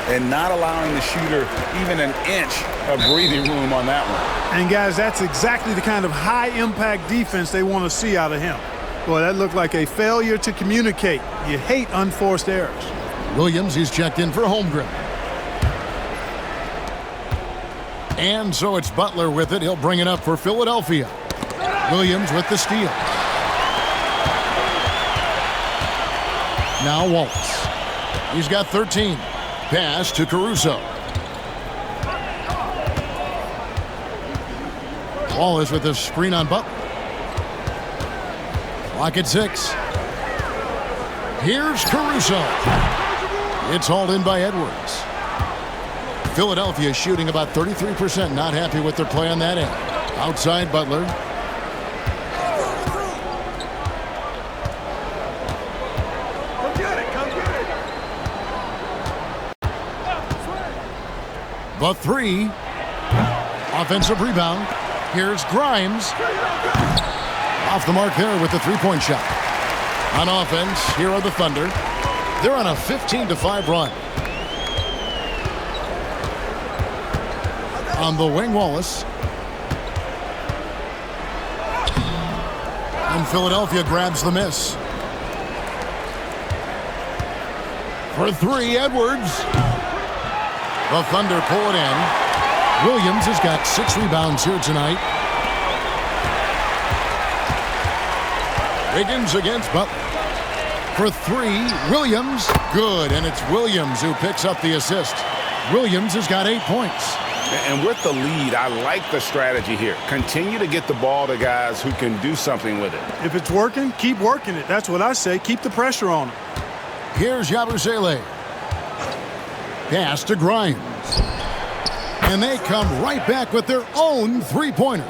And not allowing the shooter even an inch of breathing room on that one. And, guys, that's exactly the kind of high-impact defense they want to see out of him. Boy, that looked like a failure to communicate. You hate unforced errors. Williams, he's checked in for Holmgren. And so it's Butler with it. He'll bring it up for Philadelphia. Williams with the steal. Now Wallace. He's got 13. Pass to Caruso. Wallace with the screen on Butler. Clock at 6. Here's Caruso. It's hauled in by Edwards. Philadelphia shooting about 33%. Not happy with their play on that end. Outside Butler. The 3. Offensive rebound. Here's Grimes. Off the mark there with the three-point shot. On offense, here are the Thunder. They're on a 15-5 run. On the wing, Wallace. And Philadelphia grabs the miss. For 3, Edwards. The Thunder pull it in. Williams has got 6 rebounds here tonight. Wiggins against Butler. For 3, Williams. Good, and it's Williams who picks up the assist. Williams has got 8 points. And with the lead, I like the strategy here. Continue to get the ball to guys who can do something with it. If it's working, keep working it. That's what I say. Keep the pressure on him. Here's 𝙤𝙤𝙪'𝙡. Pass to Grimes. And they come right back with their own three-pointer.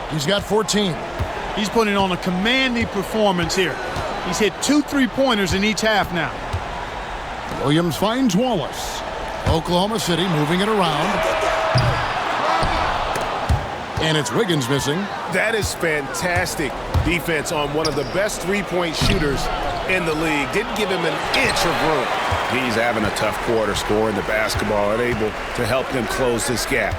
He's got 14. He's putting on a commanding performance here. He's hit 2 3-pointers in each half now. Williams finds Wallace. Oklahoma City moving it around. And it's Wiggins missing. That is fantastic defense on one of the best three-point shooters in the league. Didn't give him an inch of room. He's having a tough quarter scoring the basketball and able to help them close this gap.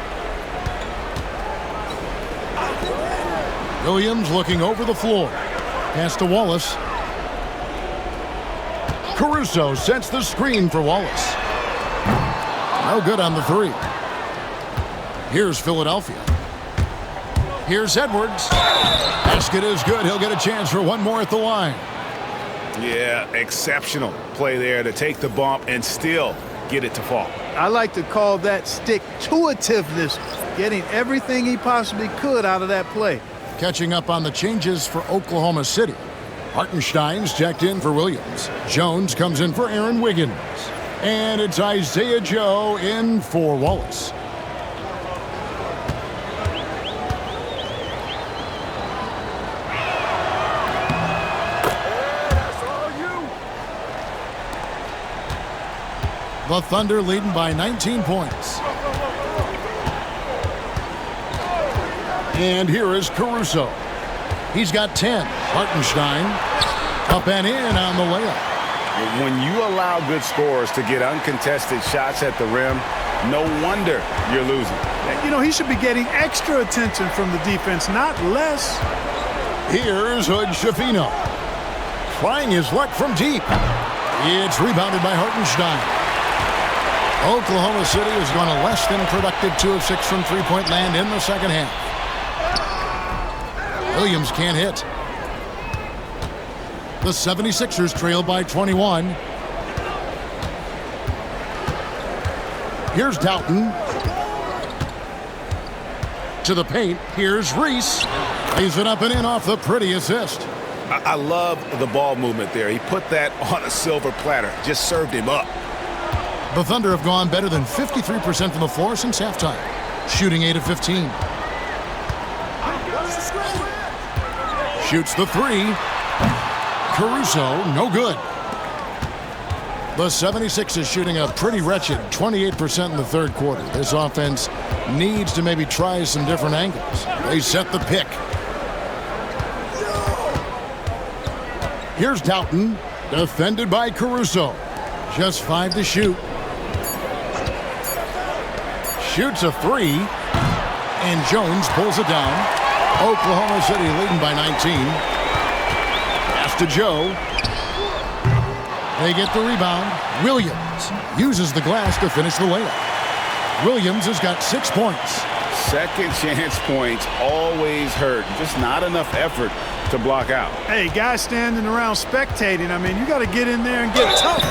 Williams looking over the floor. Pass to Wallace. Caruso sets the screen for Wallace. No good on the 3. Here's Philadelphia. Here's Edwards. Basket is good. He'll get a chance for one more at the line. Yeah, exceptional play there to take the bump and still get it to fall. I like to call that stick-to-itiveness, getting everything he possibly could out of that play. Catching up on the changes for Oklahoma City. Hartenstein's checked in for Williams. Jones comes in for Aaron Wiggins. And it's Isaiah Joe in for Wallace. The Thunder leading by 19 points. And here is Caruso. He's got 10. Hartenstein up and in on the layup. When you allow good scorers to get uncontested shots at the rim, no wonder you're losing. You know, he should be getting extra attention from the defense, not less. Here's 𝙤𝙤𝙪'𝙡, trying his luck from deep. It's rebounded by 𝙤𝙤𝙪'𝙡. Oklahoma City has gone a less than productive 2 of 6 from three-point land in the second half. Williams can't hit. The 76ers trail by 21. Here's Doughton. To the paint. Here's Reese. Lays it up and in off the pretty assist. I love the ball movement there. He put that on a silver platter. Just served him up. The Thunder have gone better than 53% from the floor since halftime, shooting 8 of 15. Shoots the three. Caruso, no good. The 76ers shooting a pretty wretched 28% in the third quarter. This offense needs to maybe try some different angles. They set the pick. Here's Doughton, defended by Caruso. Just 5 to shoot. Shoots a three, and Jones pulls it down. Oklahoma City leading by 19. Pass to Joe. They get the rebound. Williams uses the glass to finish the layup. Williams has got 6 points. Second chance points always hurt. Just not enough effort to block out. Hey, guys standing around spectating, I mean, you got to get in there and get tough.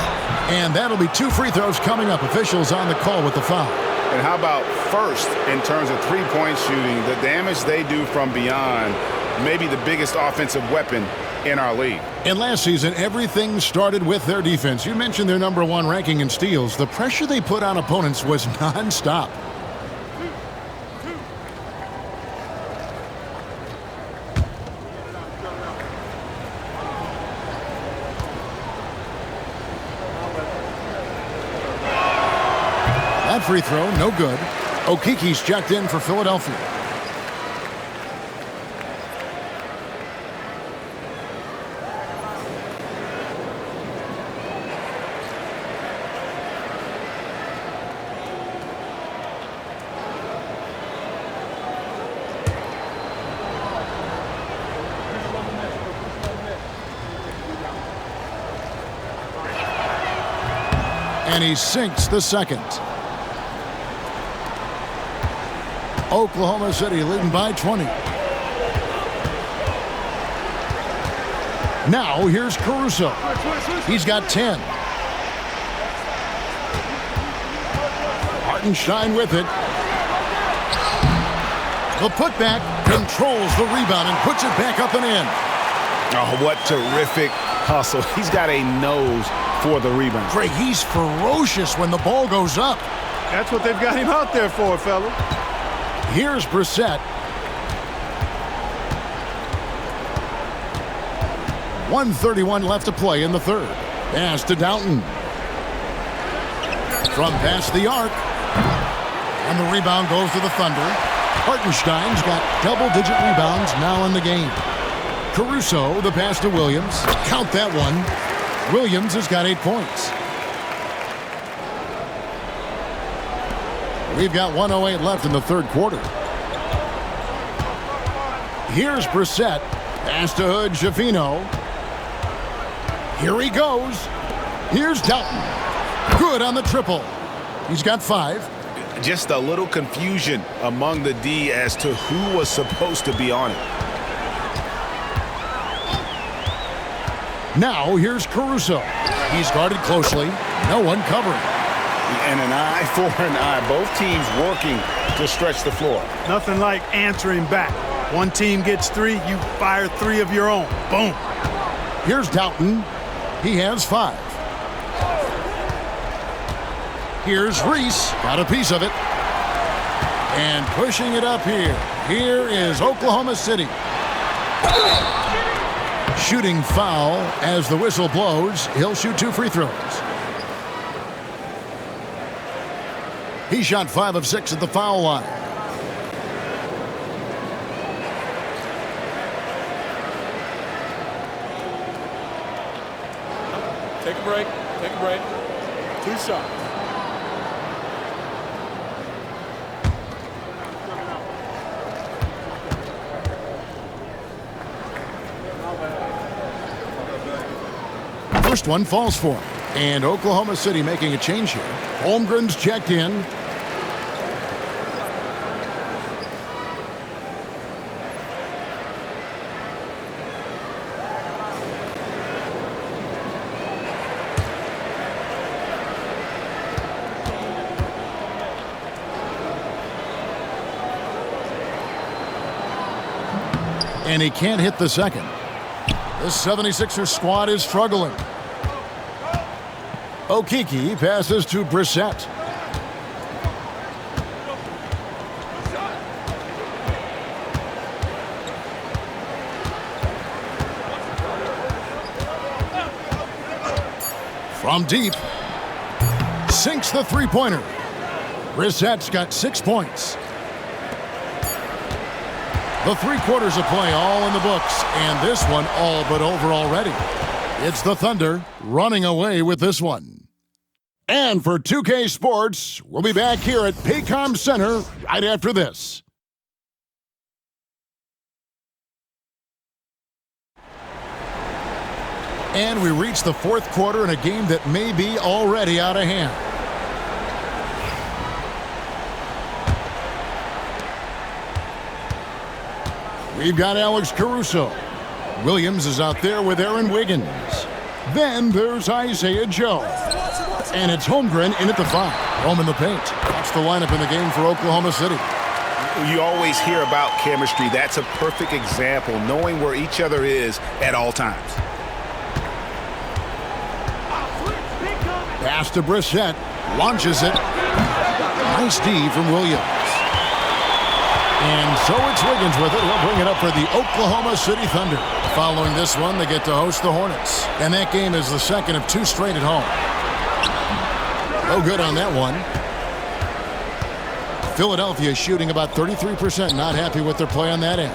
And that'll be 2 free throws coming up. Officials on the call with the foul. And how about first in terms of three-point shooting, the damage they do from beyond, maybe the biggest offensive weapon in our league. And last season, everything started with their defense. You mentioned their #1 ranking in steals. The pressure they put on opponents was nonstop. That free throw, no good. Okeke's checked in for Philadelphia. And he sinks the second. Oklahoma City leading by 20. Now here's Caruso. He's got 10. Hartenstein with it. The putback controls the rebound and puts it back up and in. Oh, what terrific hustle. He's got a nose for the rebound. Greg, he's ferocious when the ball goes up. That's what they've got him out there for, fella. Here's Brissett. 1:31 left to play in the third. Pass to Doughton. From past the arc. And the rebound goes to the Thunder. Hartenstein's got double-digit rebounds now in the game. Caruso, the pass to Williams. Count that one. Williams has got 8 points. We've got 1:08 left in the third quarter. Here's Brissett. Pass to 𝙤𝙤𝙪'𝙡. Here he goes. Here's Doughton. Good on the triple. He's got 5. Just a little confusion among the D as to who was supposed to be on it. Now here's Caruso. He's guarded closely. No one covering. And an eye for an eye. Both teams working to stretch the floor. Nothing like answering back. One team gets 3, you fire 3 of your own. Boom. Here's Doughton. He has 5. Here's Reese. Got a piece of it. And pushing it up here. Here is Oklahoma City. Shooting foul as the whistle blows. He'll shoot 2 free throws. He shot 5 of 6 at the foul line. Take a break. Take a break. 2 shots. First one falls for him. And Oklahoma City making a change here. Holmgren's checked in. And he can't hit the second. This 76ers squad is struggling. Okeke passes to Brissett. From deep. Sinks the three-pointer. Brissett's got 6 points. The 3 quarters of play all in the books, and this one all but over already. It's the Thunder running away with this one. And for 2K Sports, we'll be back here at Paycom Center right after this. And we reach the 4th quarter in a game that may be already out of hand. We've got Alex Caruso. Williams is out there with Aaron Wiggins. Then there's Isaiah Joe. And it's Holmgren in at the 5. Home in the paint. That's the lineup in the game for Oklahoma City. You always hear about chemistry. That's a perfect example, knowing where each other is at all times. Pass to Brissett. Launches it. Nice D from Williams. And so it's Wiggins with it. He'll bring it up for the Oklahoma City Thunder. Following this one, they get to host the Hornets. And that game is the second of 2 straight at home. No good on that one. Philadelphia shooting about 33%. Not happy with their play on that end.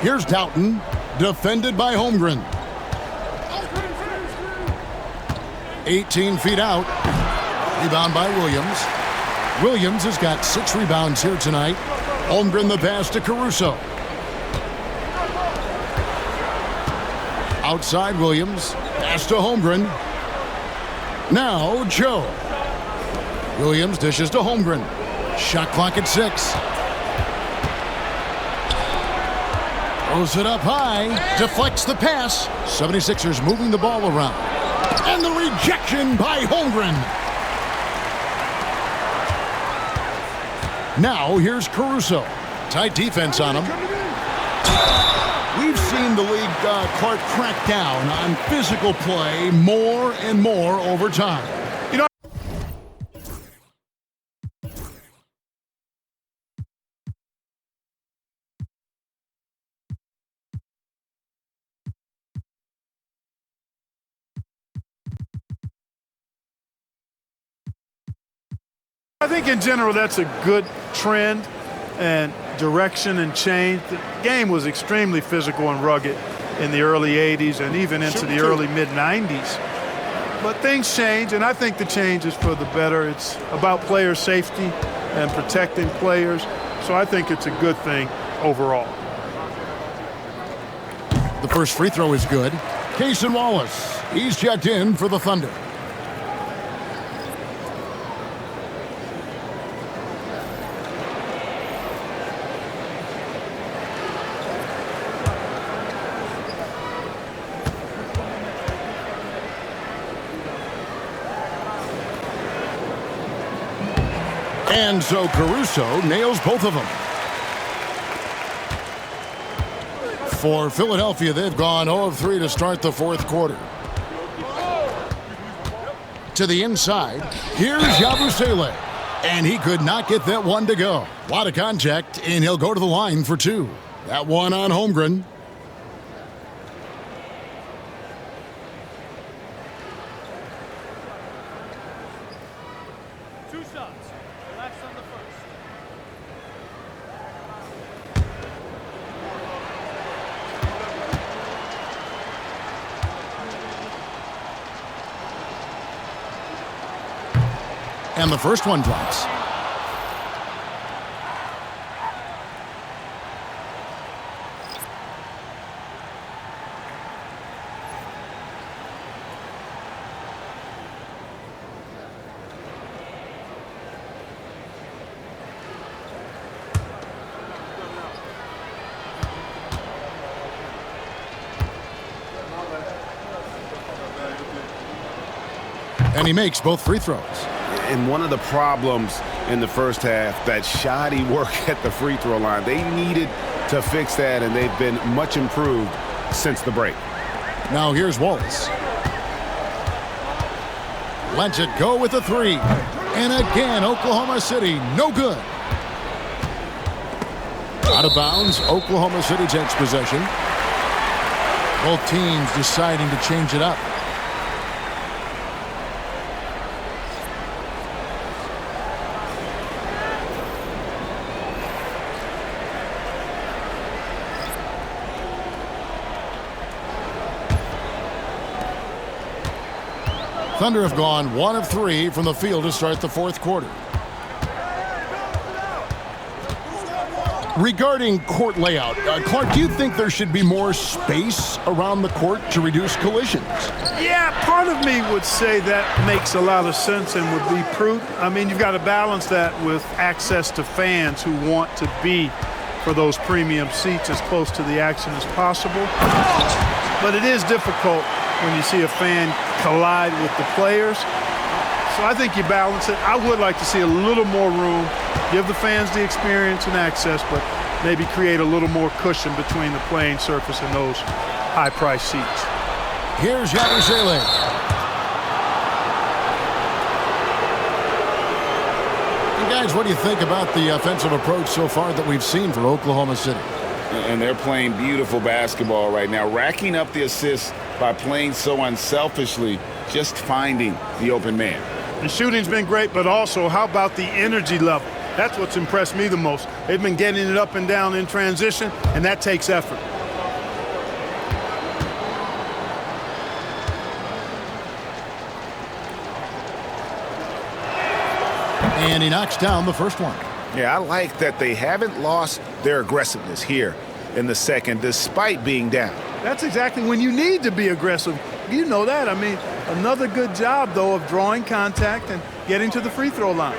Here's Doughton. Defended by Holmgren. 18 feet out. Rebound by Williams. Williams has got 6 rebounds here tonight. Holmgren the pass to Caruso. Outside Williams. Pass to Holmgren. Now Joe. Williams dishes to Holmgren. Shot clock at 6. Throws it up high. Deflects the pass. 76ers moving the ball around. And the rejection by Holmgren. Now here's Caruso. Tight defense on him. We've seen the league Clark crack down on physical play more and more over time. I think in general that's a good trend and direction and change. The game was extremely physical and rugged in the early 80s and even into the early mid-90s. But things change, and I think the change is for the better. It's about player safety and protecting players, so I think it's a good thing overall. The first free throw is good. Cason Wallace, he's checked in for the Thunder. And so Caruso nails both of them. For Philadelphia, they've gone 0 of 3 to start the 4th quarter. To the inside, here's Yabusele. And he could not get that one to go. A lot of contact, and he'll go to the line for 2. That one on Holmgren. And the first one drops. And he makes both free throws. And one of the problems in the first half, that shoddy work at the free throw line. They needed to fix that, and they've been much improved since the break. Now here's Wallace. Lets it go with a three. And again, Oklahoma City, no good. Out of bounds, Oklahoma City takes possession. Both teams deciding to change it up. Thunder have gone 1 of 3 from the field to start the fourth quarter. Regarding court layout, Clark, do you think there should be more space around the court to reduce collisions? Yeah, part of me would say that makes a lot of sense and would be prudent. I mean, you've got to balance that with access to fans who want to be for those premium seats as close to the action as possible. But it is difficult when you see a fan collide with the players. So I think you balance it. I would like to see a little more room, give the fans the experience and access, but maybe create a little more cushion between the playing surface and those high-priced seats. Here's 𝙤𝙤𝙪'𝙡𝙦. And guys, what do you think about the offensive approach so far that we've seen for Oklahoma City? And they're playing beautiful basketball right now, racking up the assists by playing so unselfishly, just finding the open man. The shooting's been great, but also how about the energy level? That's what's impressed me the most. They've been getting it up and down in transition, and that takes effort. And he knocks down the first one. Yeah, I like that they haven't lost their aggressiveness here in the second, despite being down. That's exactly when you need to be aggressive. You know that. I mean, another good job, though, of drawing contact and getting to the free throw line.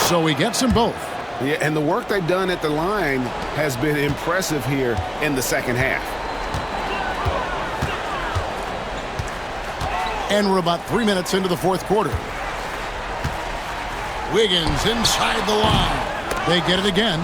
So he gets them both. Yeah, and the work they've done at the line has been impressive here in the second half. And we're about 3 minutes into the fourth quarter. Wiggins inside the line. They get it again.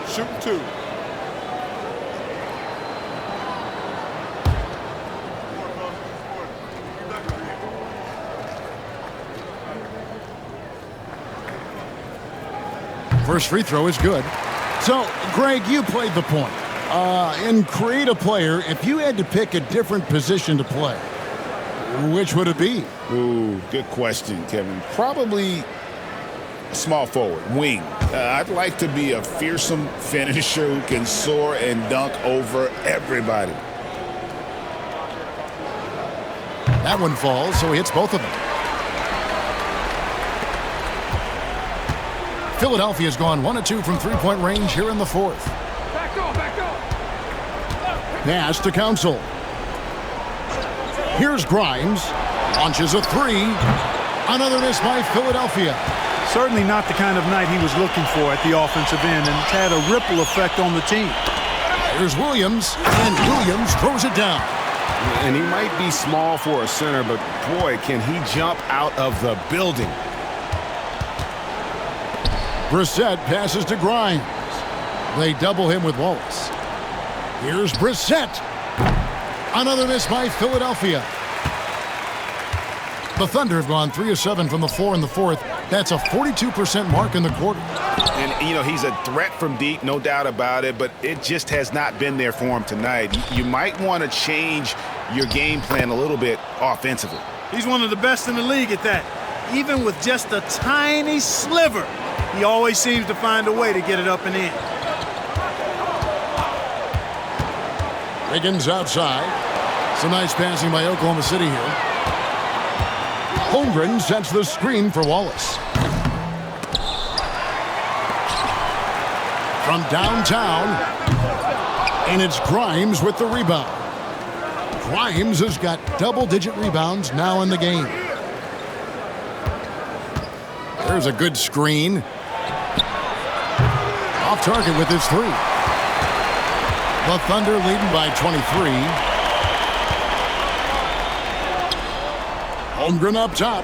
Shoot two. First free throw is good. So, Greg, you played the point. In create a player, if you had to pick a different position to play, which would it be? Ooh, good question, Kevin. Probably small forward, wing. I'd like to be a fearsome finisher who can soar and dunk over everybody. That one falls, so he hits both of them. Philadelphia's gone 1 of 2 from three-point range here in the fourth. Back go. Pass to Council. Here's Grimes. Launches a three. Another miss by Philadelphia. Certainly not the kind of night he was looking for at the offensive end, and it's had a ripple effect on the team. Here's Williams, and Williams throws it down. And he might be small for a center, but boy, can he jump out of the building. Brissett passes to Grimes. They double him with Wallace. Here's Brissett. Another miss by Philadelphia. The Thunder have gone 3 of 7 from the floor in the fourth. That's a 42% mark in the quarter. And, you know, he's a threat from deep, no doubt about it, but it just has not been there for him tonight. You might want to change your game plan a little bit offensively. He's one of the best in the league at that. Even with just a tiny sliver, he always seems to find a way to get it up and in. Wiggins outside. Some nice passing by Oklahoma City here. Holmgren sets the screen for Wallace. From downtown, and it's Grimes with the rebound. Grimes has got double-digit rebounds now in the game. There's a good screen. Off target with his three. The Thunder leading by 23. Holmgren up top.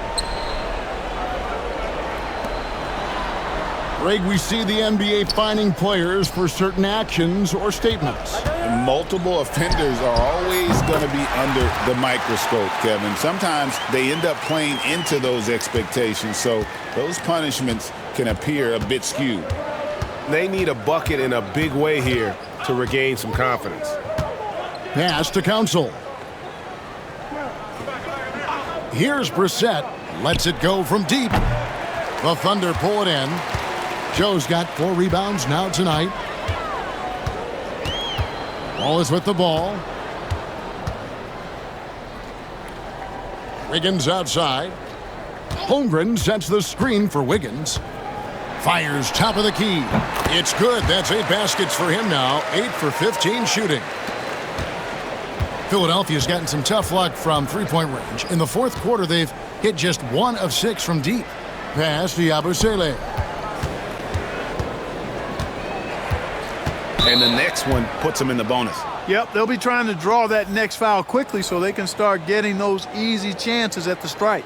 Greg, we see the NBA fining players for certain actions or statements. Multiple offenders are always going to be under the microscope, Kevin. Sometimes they end up playing into those expectations, so those punishments can appear a bit skewed. They need a bucket in a big way here to regain some confidence. Pass to Council. Here's Brissett. Lets it go from deep. The Thunder pull it in. Joe's got 4 rebounds now tonight. Wallace with the ball. Wiggins outside. Holmgren sets the screen for Wiggins. Fires top of the key. It's good. That's 8 baskets for him now. 8 for 15 shooting. Philadelphia's gotten some tough luck from three-point range. In the fourth quarter, they've hit just 1 of 6 from deep. Pass to Yabusele. And the next one puts them in the bonus. Yep, they'll be trying to draw that next foul quickly so they can start getting those easy chances at the stripe.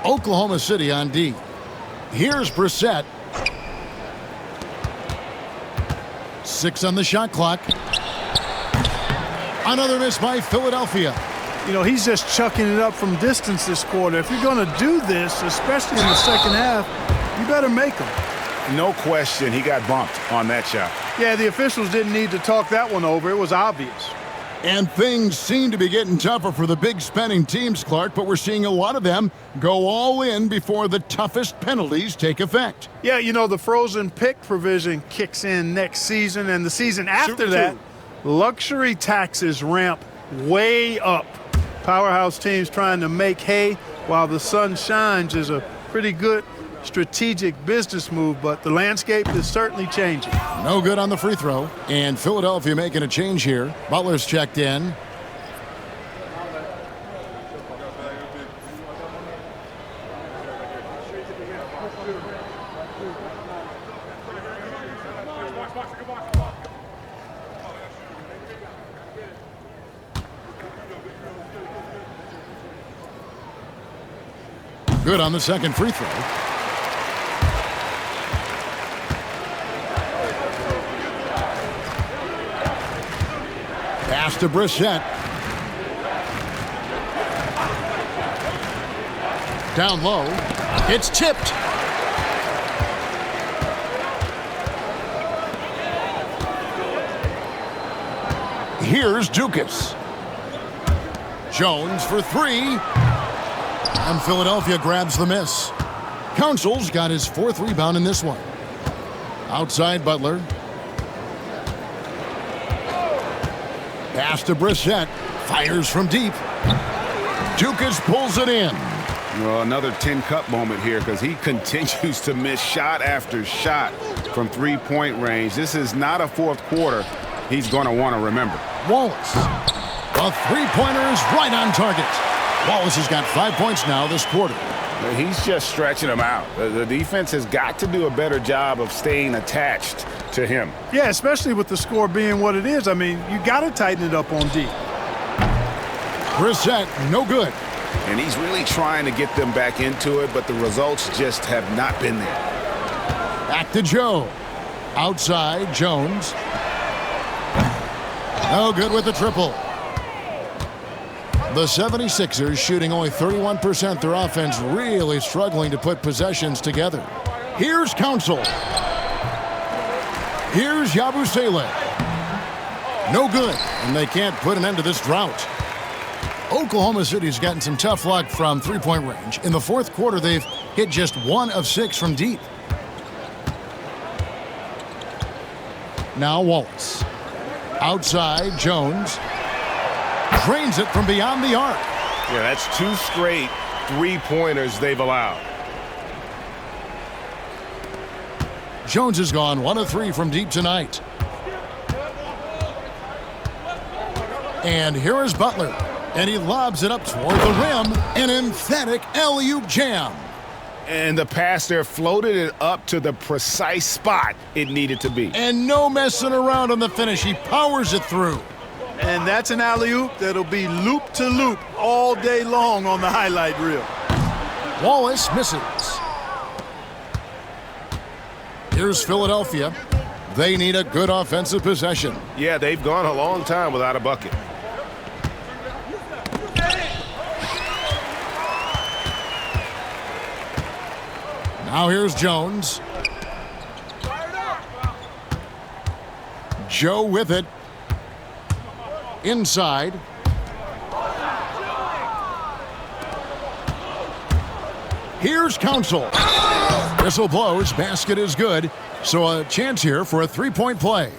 Oklahoma City on D. Here's Brissett. 6 on the shot clock. Another miss by Philadelphia. You know, he's just chucking it up from distance this quarter. If you're going to do this, especially in the second half, you better make them. No question, he got bumped on that shot. Yeah, the officials didn't need to talk that one over. It was obvious. And things seem to be getting tougher for the big spending teams, Clark, but we're seeing a lot of them go all in before the toughest penalties take effect. Yeah, you know, the frozen pick provision kicks in next season, and the season after that, luxury taxes ramp way up. Powerhouse teams trying to make hay while the sun shines is a pretty good strategic business move, but the landscape is certainly changing. No good on the free throw, and Philadelphia making a change here. Butler's checked in. Good on the second free throw. Pass to Brissett. Down low. It's tipped. Here's Dukas. Jones for 3. And Philadelphia grabs the miss. Council's got his 4th rebound in this one. Outside Butler. Pass to Brissett. Fires from deep. Dukas pulls it in. Well, another 10-cup moment here because he continues to miss shot after shot from three-point range. This is not a fourth quarter he's going to want to remember. Wallace. A three-pointer is right on target. Wallace has got 5 points now this quarter. He's just stretching them out. The defense has got to do a better job of staying attached to him. Yeah, especially with the score being what it is. I mean, you got to tighten it up on D. Brissett, no good. And he's really trying to get them back into it, but the results just have not been there. Back to Joe. Outside, Jones. No good with the triple. The 76ers shooting only 31%. Their offense really struggling to put possessions together. Here's Council. Here's 𝙤𝙤𝙪'𝙡. No good, and they can't put an end to this drought. Oklahoma City's gotten some tough luck from three-point range. In the fourth quarter, they've hit just 1 of 6 from deep. Now Wallace. Outside, Jones. Drains it from beyond the arc. Yeah, that's 2 straight three-pointers they've allowed. Jones has gone 1 of 3 from deep tonight. And here is Butler. And he lobs it up toward the rim. An emphatic alley-oop jam. And the pass there floated it up to the precise spot it needed to be. And no messing around on the finish. He powers it through. And that's an alley-oop that'll be loop to loop all day long on the highlight reel. Wallace misses. Here's Philadelphia. They need a good offensive possession. Yeah, they've gone a long time without a bucket. Now here's Jones. Joe with it. Inside. Here's Council. Whistle blows. Basket is good. So a chance here for a three-point play.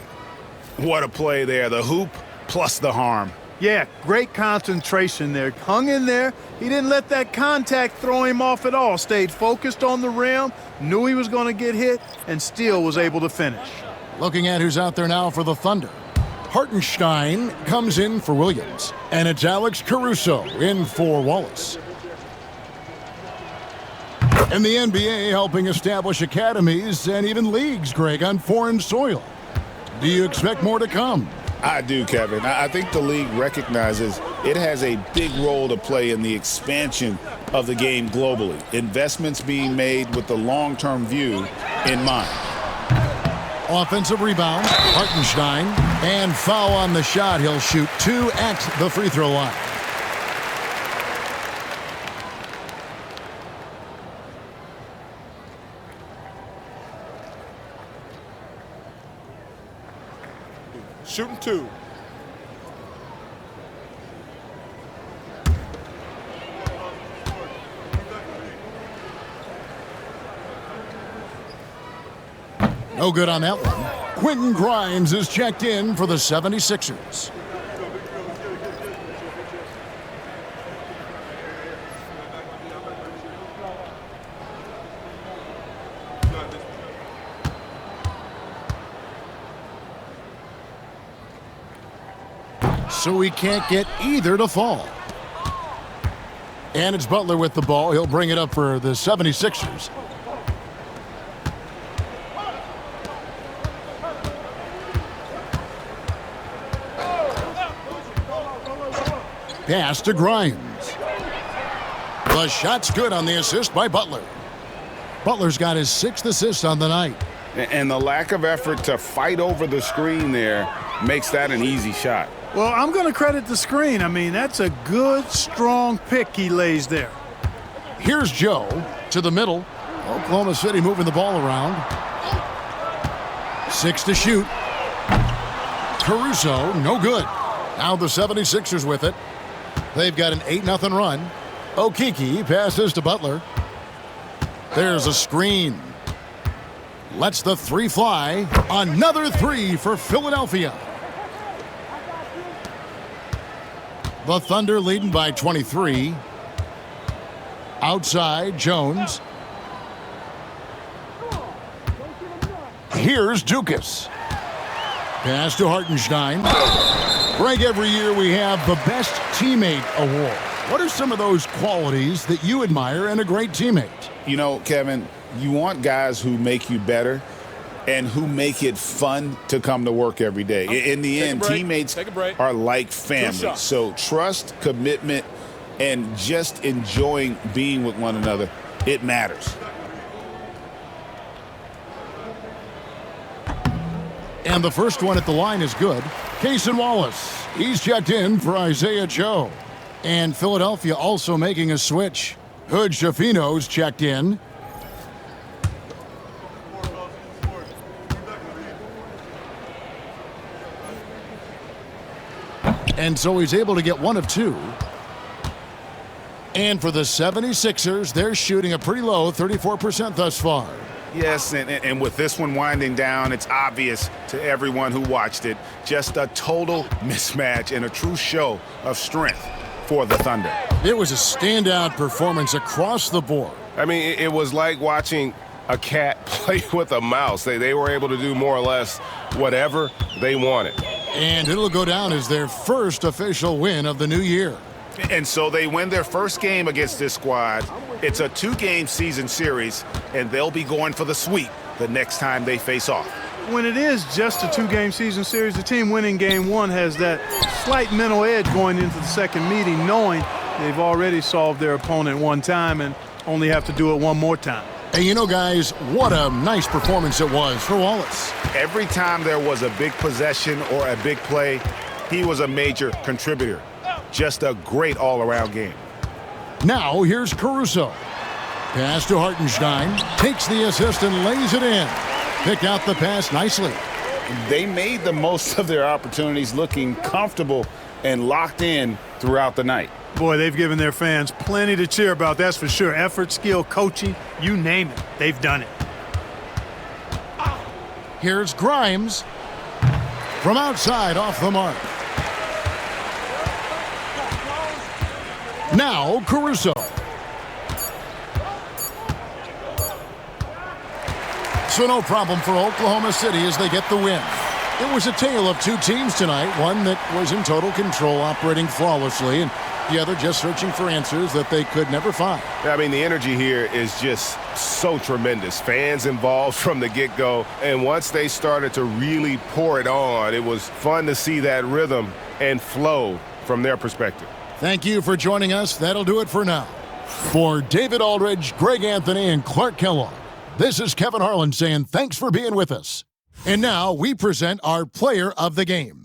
What a play there. The hoop plus the harm. Yeah, great concentration there. Hung in there. He didn't let that contact throw him off at all. Stayed focused on the rim, knew he was going to get hit, and still was able to finish. Looking at who's out there now for the Thunder. Hartenstein comes in for Williams. And it's Alex Caruso in for Wallace. And the NBA helping establish academies and even leagues, Greg, on foreign soil. Do you expect more to come? I do, Kevin. I think the league recognizes it has a big role to play in the expansion of the game globally. Investments being made with the long-term view in mind. Offensive rebound, Hartenstein, and foul on the shot. He'll shoot 2 at the free throw line. Shooting 2. No good on that one. Quentin Grimes is checked in for the 76ers. So he can't get either to fall. And it's Butler with the ball. He'll bring it up for the 76ers. Pass to Grimes. The shot's good on the assist by Butler. Butler's got his 6th assist on the night. And the lack of effort to fight over the screen there makes that an easy shot. Well, I'm going to credit the screen. I mean, that's a good, strong pick he lays there. Here's Joe to the middle. Oklahoma City moving the ball around. 6 to shoot. Caruso, no good. Now the 76ers with it. They've got an 8-0 run. Okeke passes to Butler. There's a screen. Lets the 3 fly. Another 3 for Philadelphia. The Thunder leading by 23. Outside, Jones. Here's Dukas. Pass to Hartenstein. Greg, every year we have the Best Teammate Award. What are some of those qualities that you admire in a great teammate? You know, Kevin, you want guys who make you better and who make it fun to come to work every day. In the end, teammates are like family. So trust, commitment, and just enjoying being with one another, it matters. And the first one at the line is good. Cason Wallace, he's checked in for Isaiah Joe. And Philadelphia also making a switch. Hood Schifino's checked in. And so he's able to get one of two. And for the 76ers, they're shooting a pretty low 34% thus far. Yes, and with this one winding down, it's obvious to everyone who watched it. Just a total mismatch and a true show of strength for the Thunder. It was a standout performance across the board. I mean, it was like watching a cat play with a mouse. They were able to do more or less whatever they wanted. And it'll go down as their first official win of the new year. And so they win their first game against this squad. It's a 2-game season series, and they'll be going for the sweep the next time they face off. When it is just a 2-game season series, the team winning game one has that slight mental edge going into the second meeting, knowing they've already solved their opponent one time and only have to do it one more time. And you know, guys, what a nice performance it was for Wallace. Every time there was a big possession or a big play, he was a major contributor. Just a great all-around game. Now here's Caruso. Pass to Hartenstein. Takes the assist and lays it in. Picked out the pass nicely. They made the most of their opportunities, looking comfortable and locked in throughout the night. Boy, they've given their fans plenty to cheer about, that's for sure. Effort, skill, coaching, you name it, they've done it. Here's Grimes. From outside, off the mark. Now Caruso. So no problem for Oklahoma City as they get the win. It was a tale of two teams tonight, one that was in total control, operating flawlessly, and the other just searching for answers that they could never find. I mean, the energy here is just so tremendous. Fans involved from the get-go, and once they started to really pour it on, it was fun to see that rhythm and flow from their perspective. Thank you for joining us. That'll do it for now. For David Aldridge, Greg Anthony, and Clark Kellogg, this is Kevin Harlan saying thanks for being with us. And now we present our player of the game.